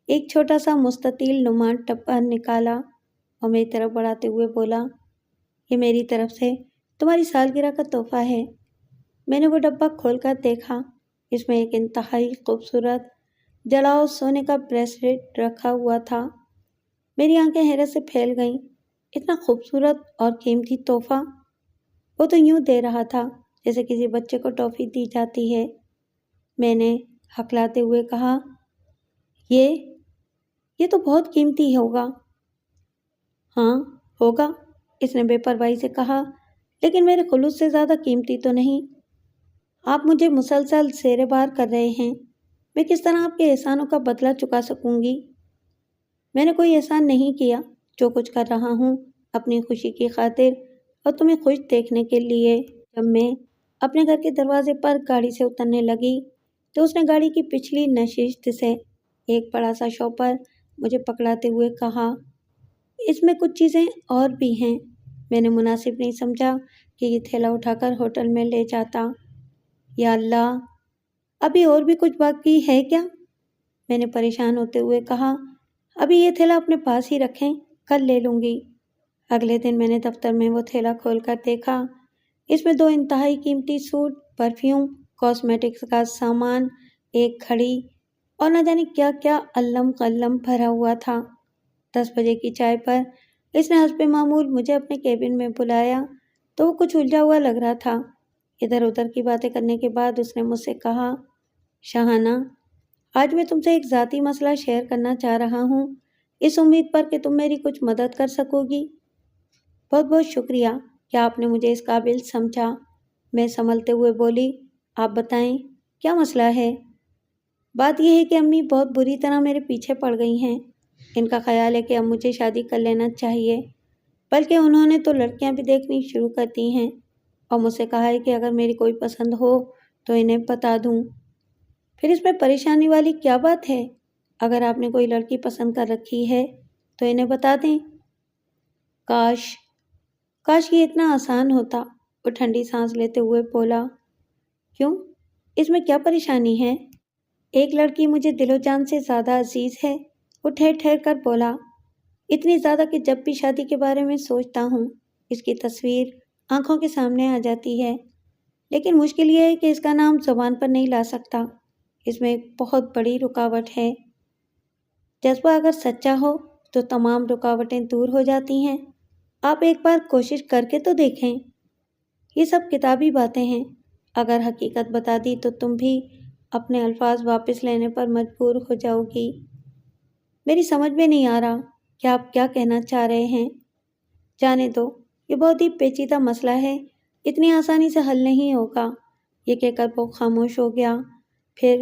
ایک چھوٹا سا مستطیل نما ڈبہ نکالا اور میری طرف بڑھاتے ہوئے بولا، یہ میری طرف سے تمہاری سالگرہ کا تحفہ ہے۔ میں نے وہ ڈبہ کھول کر دیکھا، اس میں ایک انتہائی خوبصورت جلاؤ سونے کا بریسلیٹ رکھا ہوا تھا۔ میری آنکھیں حیرت سے پھیل گئیں، اتنا خوبصورت اور قیمتی تحفہ! وہ تو یوں دے رہا تھا جیسے کسی بچے کو ٹافی دی جاتی ہے۔ میں نے ہکلاتے ہوئے کہا، یہ تو بہت قیمتی ہوگا۔ ہاں ہوگا، اس نے بے پرواہی سے کہا، لیکن میرے خلوص سے زیادہ قیمتی تو نہیں۔ آپ مجھے مسلسل زیر بار کر رہے ہیں، میں کس طرح آپ کے احسانوں کا بدلہ چکا سکوں گی؟ میں نے کوئی احسان نہیں کیا، جو کچھ کر رہا ہوں اپنی خوشی کی خاطر اور تمہیں خوش دیکھنے کے لیے۔ جب میں اپنے گھر کے دروازے پر گاڑی سے اترنے لگی تو اس نے گاڑی کی پچھلی نشست سے ایک بڑا سا شاپر مجھے پکڑاتے ہوئے کہا، اس میں کچھ چیزیں اور بھی ہیں۔ میں نے مناسب نہیں سمجھا کہ یہ تھیلا اٹھا کر ہوٹل میں لے جاتا۔ یا اللہ، ابھی اور بھی کچھ باقی ہے کیا؟ میں نے پریشان ہوتے ہوئے کہا، ابھی یہ تھیلا اپنے پاس ہی رکھیں، کل لے لوں گی۔ اگلے دن میں نے دفتر میں وہ تھیلا کھول کر دیکھا، اس میں 2 انتہائی قیمتی سوٹ، پرفیوم، کاسمیٹکس کا سامان، ایک گھڑی اور نہ جانے کیا کیا علم قلم بھرا ہوا تھا۔ 10 بجے کی چائے پر اس نے حسب معمول مجھے اپنے کیبن میں بلایا تو وہ کچھ الجھا ہوا لگ رہا تھا۔ ادھر ادھر کی باتیں کرنے کے بعد اس نے مجھ سے کہا، شاہانہ، آج میں تم سے ایک ذاتی مسئلہ شیئر کرنا چاہ رہا ہوں، اس امید پر کہ تم میری کچھ مدد کر سکو گی۔ بہت بہت شکریہ کہ آپ نے مجھے اس قابل سمجھا، میں سنبھلتے ہوئے بولی، آپ بتائیں کیا مسئلہ ہے؟ بات یہ ہے کہ امی بہت بری طرح میرے پیچھے پڑ گئی ہیں۔ ان کا خیال ہے کہ اب مجھے شادی کر لینا چاہیے، بلکہ انہوں نے تو لڑکیاں بھی دیکھنی شروع کر دی ہیں اور مجھ سے کہا ہے کہ اگر میری کوئی پسند ہو تو انہیں بتا دوں۔ پھر اس میں پریشانی والی کیا بات ہے؟ اگر آپ نے کوئی لڑکی پسند کر رکھی ہے تو انہیں بتا دیں۔ کاش کاش یہ اتنا آسان ہوتا، وہ ٹھنڈی سانس لیتے ہوئے بولا۔ کیوں؟ اس میں کیا پریشانی ہے؟ ایک لڑکی مجھے دل و جان سے زیادہ عزیز ہے، وہ ٹھہر ٹھہر کر بولا۔ اتنی زیادہ کہ جب بھی شادی کے بارے میں سوچتا ہوں اس کی تصویر آنکھوں کے سامنے آ جاتی ہے، لیکن مشکل یہ ہے کہ اس کا نام زبان پر نہیں لا سکتا۔ اس میں ایک بہت بڑی رکاوٹ ہے۔ جذبہ اگر سچا ہو تو تمام رکاوٹیں دور ہو جاتی ہیں۔ آپ ایک بار کوشش کر کے تو دیکھیں۔ یہ سب کتابی باتیں ہیں، اگر حقیقت بتا دی تو تم بھی اپنے الفاظ واپس لینے پر مجبور ہو جاؤ گی۔ میری سمجھ میں نہیں آ رہا کہ آپ کیا کہنا چاہ رہے ہیں۔ جانے دو، یہ بہت ہی پیچیدہ مسئلہ ہے، اتنی آسانی سے حل نہیں ہوگا۔ یہ کہہ کر وہ خاموش ہو گیا۔ پھر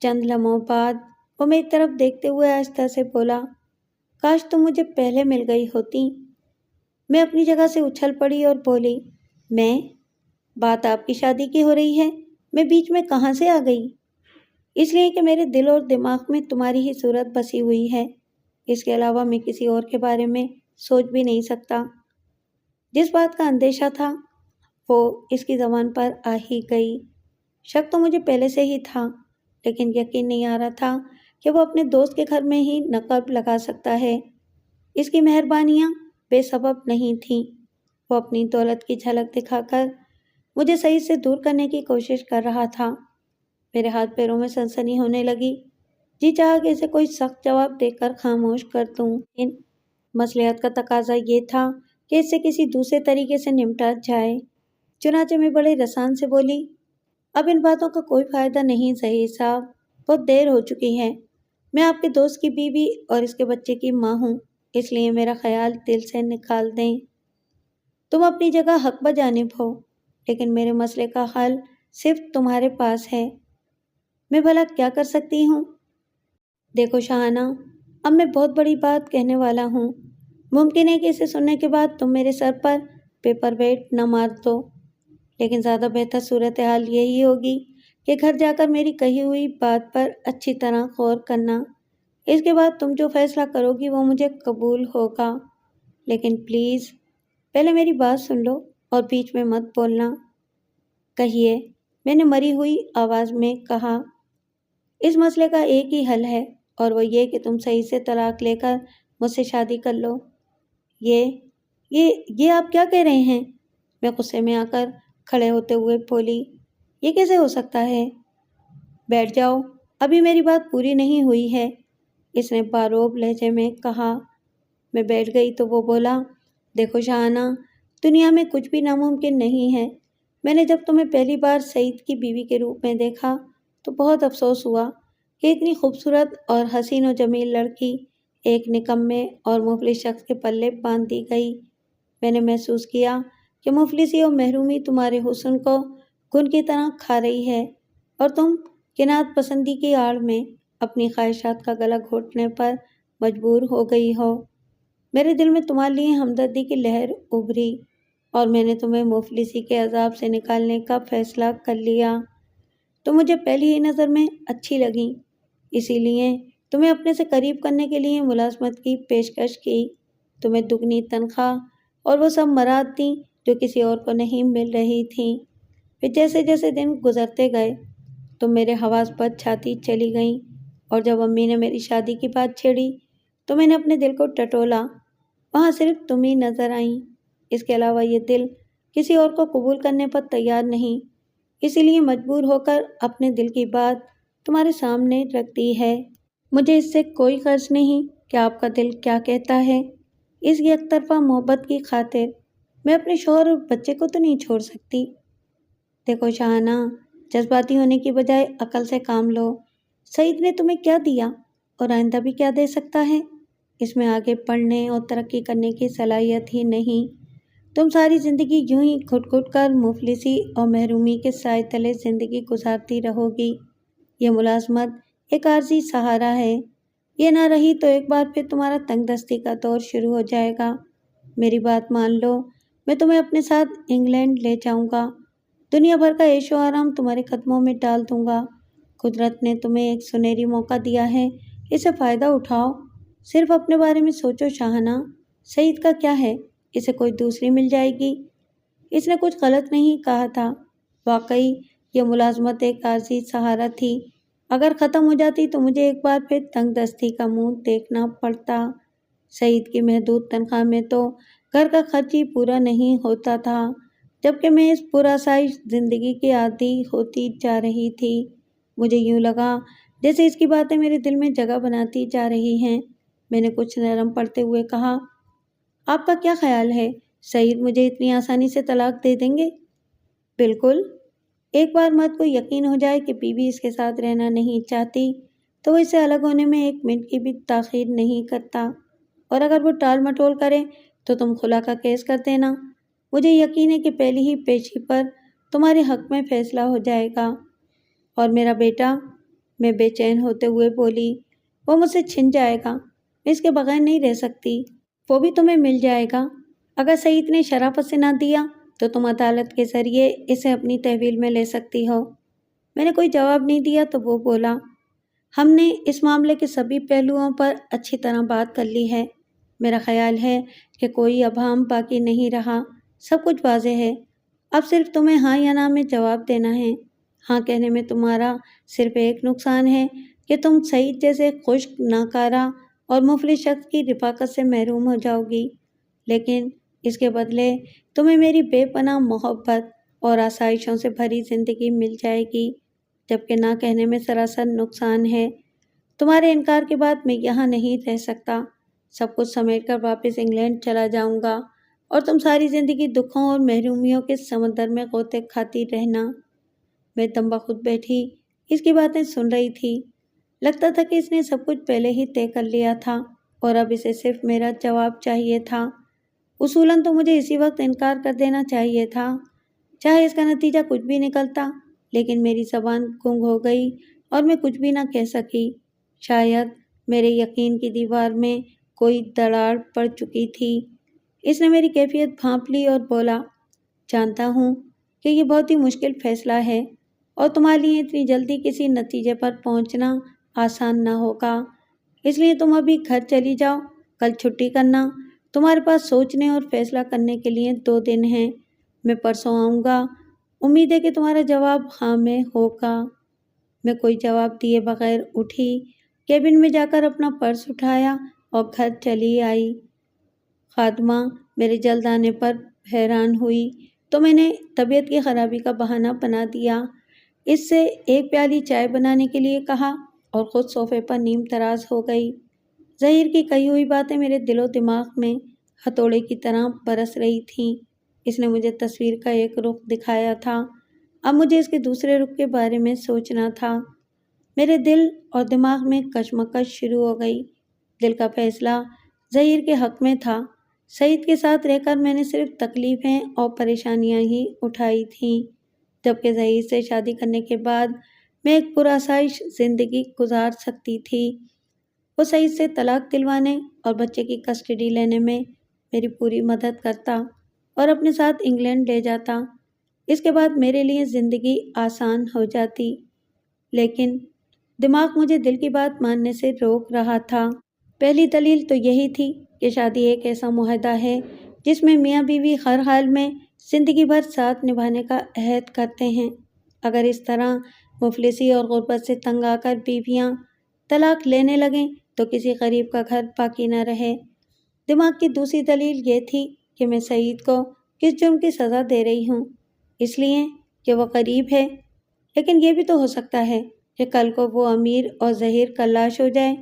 چند لمحوں بعد وہ میری طرف دیکھتے ہوئے آہستہ سے بولا، کاش تم مجھے پہلے مل گئی ہوتی۔ میں اپنی جگہ سے اچھل پڑی اور بولی، میں؟ بات آپ کی شادی کی ہو رہی ہے، میں بیچ میں کہاں سے آ گئی؟ اس لیے کہ میرے دل اور دماغ میں تمہاری ہی صورت بسی ہوئی ہے، اس کے علاوہ میں کسی اور کے بارے میں سوچ بھی نہیں سکتا۔ جس بات کا اندیشہ تھا وہ اس کی زبان پر آ ہی گئی۔ شک تو مجھے پہلے سے ہی تھا، لیکن یقین نہیں آ رہا تھا کہ وہ اپنے دوست کے گھر میں ہی نقب لگا سکتا ہے۔ اس کی مہربانیاں بے سبب نہیں تھیں۔ وہ اپنی دولت کی جھلک دکھا کر مجھے صحیح سے دور کرنے کی کوشش کر رہا تھا۔ میرے ہاتھ پیروں میں سنسنی ہونے لگی۔ جی چاہا کہ اسے کوئی سخت جواب دے کر خاموش کر دوں، لیکن مصلحت کا تقاضا یہ تھا کہ اس سے کسی دوسرے طریقے سے نمٹا جائے۔ چنانچہ میں بڑے رسان سے بولی، اب ان باتوں کا کوئی فائدہ نہیں ظہیر صاحب، بہت دیر ہو چکی ہے۔ میں آپ کے دوست کی بیوی اور اس کے بچے کی ماں ہوں، اس لیے میرا خیال دل سے نکال دیں۔ تم اپنی جگہ حق بجانب ہو، لیکن میرے مسئلے کا حل صرف تمہارے پاس ہے۔ میں بھلا کیا کر سکتی ہوں؟ دیکھو شاہانہ، اب میں بہت بڑی بات کہنے والا ہوں۔ ممکن ہے کہ اسے سننے کے بعد تم میرے سر پر پیپر ویٹ نہ مار دو، لیکن زیادہ بہتر صورتحال یہی ہوگی کہ گھر جا کر میری کہی ہوئی بات پر اچھی طرح غور کرنا۔ اس کے بعد تم جو فیصلہ کرو گی وہ مجھے قبول ہوگا، لیکن پلیز پہلے میری بات سن لو اور بیچ میں مت بولنا۔ کہیے، میں نے مری ہوئی آواز میں کہا۔ اس مسئلے کا ایک ہی حل ہے اور وہ یہ کہ تم صحیح سے طلاق لے کر مجھ سے شادی کر لو۔ یہ آپ کیا کہہ رہے ہیں؟ میں غصے میں آ کر کھڑے ہوتے ہوئے بولی، یہ کیسے ہو سکتا ہے؟ بیٹھ جاؤ، ابھی میری بات پوری نہیں ہوئی ہے، اس نے باروب لہجے میں کہا۔ میں بیٹھ گئی تو وہ بولا، دیکھو شاہانہ، دنیا میں کچھ بھی ناممکن نہیں ہے۔ میں نے جب تمہیں پہلی بار سعید کی بیوی کے روپ میں دیکھا تو بہت افسوس ہوا کہ اتنی خوبصورت اور حسین و جمیل لڑکی ایک نکمے اور مفلس شخص کے پلے باندھ دی گئی۔ میں نے محسوس کیا کہ مفلسی اور محرومی تمہارے حسن کو گھن کی طرح کھا رہی ہے اور تم قناعت پسندی کی آڑ میں اپنی خواہشات کا گلا گھونٹنے پر مجبور ہو گئی ہو۔ میرے دل میں تمہارے لیے ہمدردی کی لہر ابھری اور میں نے تمہیں مفلسی کے عذاب سے نکالنے کا فیصلہ کر لیا۔ تم مجھے پہلی ہی نظر میں اچھی لگیں، اسی لیے تمہیں اپنے سے قریب کرنے کے لیے ملازمت کی پیشکش کی۔ تمہیں دگنی تنخواہ اور وہ سب مراد دیں جو کسی اور کو نہیں مل رہی تھیں۔ پھر جیسے جیسے دن گزرتے گئے تم میرے حواس پر چھاتی چلی گئیں، اور جب امی نے میری شادی کی بات چھیڑی تو میں نے اپنے دل کو ٹٹولا۔ وہاں صرف تم ہی نظر آئیں، اس کے علاوہ یہ دل کسی اور کو قبول کرنے پر تیار نہیں، اسی لیے مجبور ہو کر اپنے دل کی بات تمہارے سامنے رکھ دی ہے۔ مجھے اس سے کوئی غرض نہیں کہ آپ کا دل کیا کہتا ہے۔ اس یک طرفہ محبت کی خاطر میں اپنے شوہر اور بچے کو تو نہیں چھوڑ سکتی۔ دیکھو شاہانہ، جذباتی ہونے کی بجائے عقل سے کام لو۔ سعید نے تمہیں کیا دیا اور آئندہ بھی کیا دے سکتا ہے؟ اس میں آگے بڑھنے اور ترقی کرنے کی صلاحیت ہی نہیں۔ تم ساری زندگی یوں ہی گھٹ گھٹ کر مفلسی اور محرومی کے سائے تلے زندگی گزارتی رہو گی۔ یہ ملازمت ایک عارضی سہارا ہے، یہ نہ رہی تو ایک بار پھر تمہارا تنگ دستی کا دور شروع ہو جائے گا۔ میری بات مان لو، میں تمہیں اپنے ساتھ انگلینڈ لے جاؤں گا، دنیا بھر کا عیش و آرام تمہارے قدموں میں ڈال دوں گا۔ قدرت نے تمہیں ایک سنہری موقع دیا ہے، اسے فائدہ اٹھاؤ۔ صرف اپنے بارے میں سوچو شاہانہ، سعید کا کیا ہے، اسے کوئی دوسری مل جائے گی۔ اس نے کچھ غلط نہیں کہا تھا، واقعی یہ ملازمت ایک عارضی سہارا تھی، اگر ختم ہو جاتی تو مجھے ایک بار پھر تنگ دستی کا منہ دیکھنا پڑتا۔ سعید کی محدود تنخواہ میں تو گھر کا خرچ ہی پورا نہیں ہوتا تھا، جبکہ میں اس پرآسائش زندگی کی عادی ہوتی جا رہی تھی۔ مجھے یوں لگا جیسے اس کی باتیں میرے دل میں جگہ بناتی جا رہی ہیں۔ میں نے کچھ نرم پڑتے ہوئے کہا، آپ کا کیا خیال ہے، سعید مجھے اتنی آسانی سے طلاق دے دیں گے؟ بالکل۔ ایک بار مرد کو یقین ہو جائے کہ بیوی اس کے ساتھ رہنا نہیں چاہتی تو وہ اس سے الگ ہونے میں ایک منٹ کی بھی تاخیر نہیں کرتا، اور اگر وہ ٹال مٹول کرے تو تم خلا کا کیس کر دینا۔ مجھے یقین ہے کہ پہلی ہی پیشی پر تمہارے حق میں فیصلہ ہو جائے گا۔ اور میرا بیٹا، میں بے چین ہوتے ہوئے بولی، وہ مجھ سے چھن جائے گا، میں اس کے بغیر نہیں رہ سکتی۔ وہ بھی تمہیں مل جائے گا، اگر سعید نے شرافت سے نہ دیا تو تم عدالت کے ذریعے اسے اپنی تحویل میں لے سکتی ہو۔ میں نے کوئی جواب نہیں دیا تو وہ بولا، ہم نے اس معاملے کے سبھی پہلوؤں پر اچھی طرح بات کر لی ہے، میرا خیال ہے کہ کوئی ابہام باقی نہیں رہا، سب کچھ واضح ہے، اب صرف تمہیں ہاں یا نہ میں جواب دینا ہے۔ ہاں کہنے میں تمہارا صرف ایک نقصان ہے کہ تم سعید جیسے خشک، ناکارہ اور مفلس شخص کی رفاقت سے محروم ہو جاؤ گی، لیکن اس کے بدلے تمہیں میری بے پناہ محبت اور آسائشوں سے بھری زندگی مل جائے گی، جبکہ نہ کہنے میں سراسر نقصان ہے۔ تمہارے انکار کے بعد میں یہاں نہیں رہ سکتا، سب کچھ سمیٹ کر واپس انگلینڈ چلا جاؤں گا، اور تم ساری زندگی دکھوں اور محرومیوں کے سمندر میں غوطے کھاتی رہنا۔ میں دم بخود بیٹھی اس کی باتیں سن رہی تھی، لگتا تھا کہ اس نے سب کچھ پہلے ہی طے کر لیا تھا اور اب اسے صرف میرا جواب چاہیے تھا۔ اصولاً تو مجھے اسی وقت انکار کر دینا چاہیے تھا، چاہے اس کا نتیجہ کچھ بھی نکلتا، لیکن میری زبان گنگ ہو گئی اور میں کچھ بھی نہ کہہ سکی۔ شاید میرے یقین کی دیوار میں کوئی دراڑ پڑ چکی تھی۔ اس نے میری کیفیت بھانپ لی اور بولا، جانتا ہوں کہ یہ بہت ہی مشکل فیصلہ ہے اور تمہارے لیے اتنی جلدی کسی نتیجے پر پہنچنا آسان نہ ہوگا، اس لیے تم ابھی گھر چلی جاؤ، کل چھٹی کرنا، تمہارے پاس سوچنے اور فیصلہ کرنے کے لیے 2 دن ہیں، میں پرسوں آؤں گا، امید ہے کہ تمہارا جواب ہاں میں ہوگا۔ میں کوئی جواب دیے بغیر اٹھی، کیبن میں جا کر اپنا پرس اٹھایا اور گھر چلی آئی۔ خادمہ میرے جلد آنے پر حیران ہوئی تو میں نے طبیعت کی خرابی کا بہانہ بنا دیا، اس سے ایک پیالی چائے بنانے کے لیے کہا اور خود صوفے پر نیم تراز ہو گئی۔ ظہیر کی کہی ہوئی باتیں میرے دل و دماغ میں ہتھوڑے کی طرح برس رہی تھیں۔ اس نے مجھے تصویر کا ایک رخ دکھایا تھا، اب مجھے اس کے دوسرے رخ کے بارے میں سوچنا تھا۔ میرے دل اور دماغ میں کشمکش شروع ہو گئی۔ دل کا فیصلہ ظہیر کے حق میں تھا، سعید کے ساتھ رہ کر میں نے صرف تکلیفیں اور پریشانیاں ہی اٹھائی تھیں، جبکہ ظہیر سے شادی کرنے کے بعد میں ایک پرآسائش زندگی گزار سکتی تھی۔ وہ سعید سے طلاق دلوانے اور بچے کی کسٹڈی لینے میں میری پوری مدد کرتا اور اپنے ساتھ انگلینڈ لے جاتا، اس کے بعد میرے لیے زندگی آسان ہو جاتی، لیکن دماغ مجھے دل کی بات ماننے سے روک رہا تھا۔ پہلی دلیل تو یہی تھی کہ شادی ایک ایسا معاہدہ ہے جس میں میاں بیوی ہر حال میں زندگی بھر ساتھ نبھانے کا عہد کرتے ہیں۔ اگر اس طرح مفلسی اور غربت سے تنگ آ کر بیویاں طلاق لینے لگیں تو کسی غریب کا گھر باقی نہ رہے۔ دماغ کی دوسری دلیل یہ تھی کہ میں سعید کو کس جرم کی سزا دے رہی ہوں، اس لیے کہ وہ غریب ہے، لیکن یہ بھی تو ہو سکتا ہے کہ کل کو وہ امیر اور ظہیر کا لاش ہو جائے۔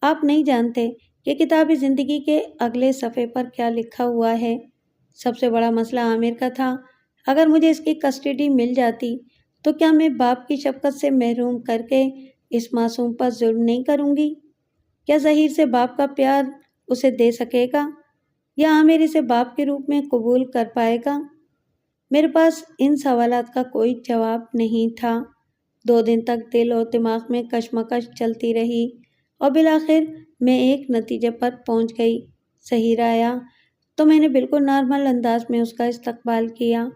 آپ نہیں جانتے کہ کتاب زندگی کے اگلے صفحے پر کیا لکھا ہوا ہے۔ سب سے بڑا مسئلہ عامر کا تھا، اگر مجھے اس کی کسٹڈی مل جاتی تو کیا میں باپ کی شفقت سے محروم کر کے اس معصوم پر ظلم نہیں کروں گی؟ کیا ظہیر سے باپ کا پیار اسے دے سکے گا، یا عامر اسے باپ کے روپ میں قبول کر پائے گا؟ میرے پاس ان سوالات کا کوئی جواب نہیں تھا۔ 2 دن تک دل اور دماغ میں کشمکش چلتی رہی اور بالآخر میں ایک نتیجے پر پہنچ گئی۔ ظہیر آیا تو میں نے بالکل نارمل انداز میں اس کا استقبال کیا۔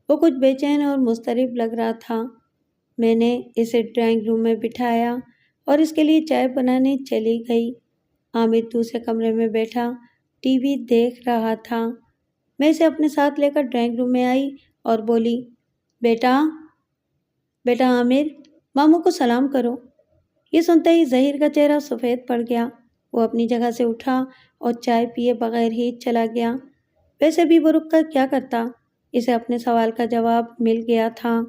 وہ کچھ بے چین اور مضطرب لگ رہا تھا۔ میں نے اسے ڈرائنگ روم میں بٹھایا اور اس کے لیے چائے بنانے چلی گئی۔ عامر دوسرے کمرے میں بیٹھا ٹی وی دیکھ رہا تھا۔ میں اسے اپنے ساتھ لے کر ڈرائنگ روم میں آئی اور بولی، بیٹا بیٹا عامر، ماموں کو سلام کرو۔ یہ سنتے ہی ظہیر کا چہرہ سفید پڑ گیا۔ وہ اپنی جگہ سے اٹھا اور چائے پیے بغیر ہی چلا گیا۔ ویسے بھی وہ رک کر کیا کرتا، اسے اپنے سوال کا جواب مل گیا تھا۔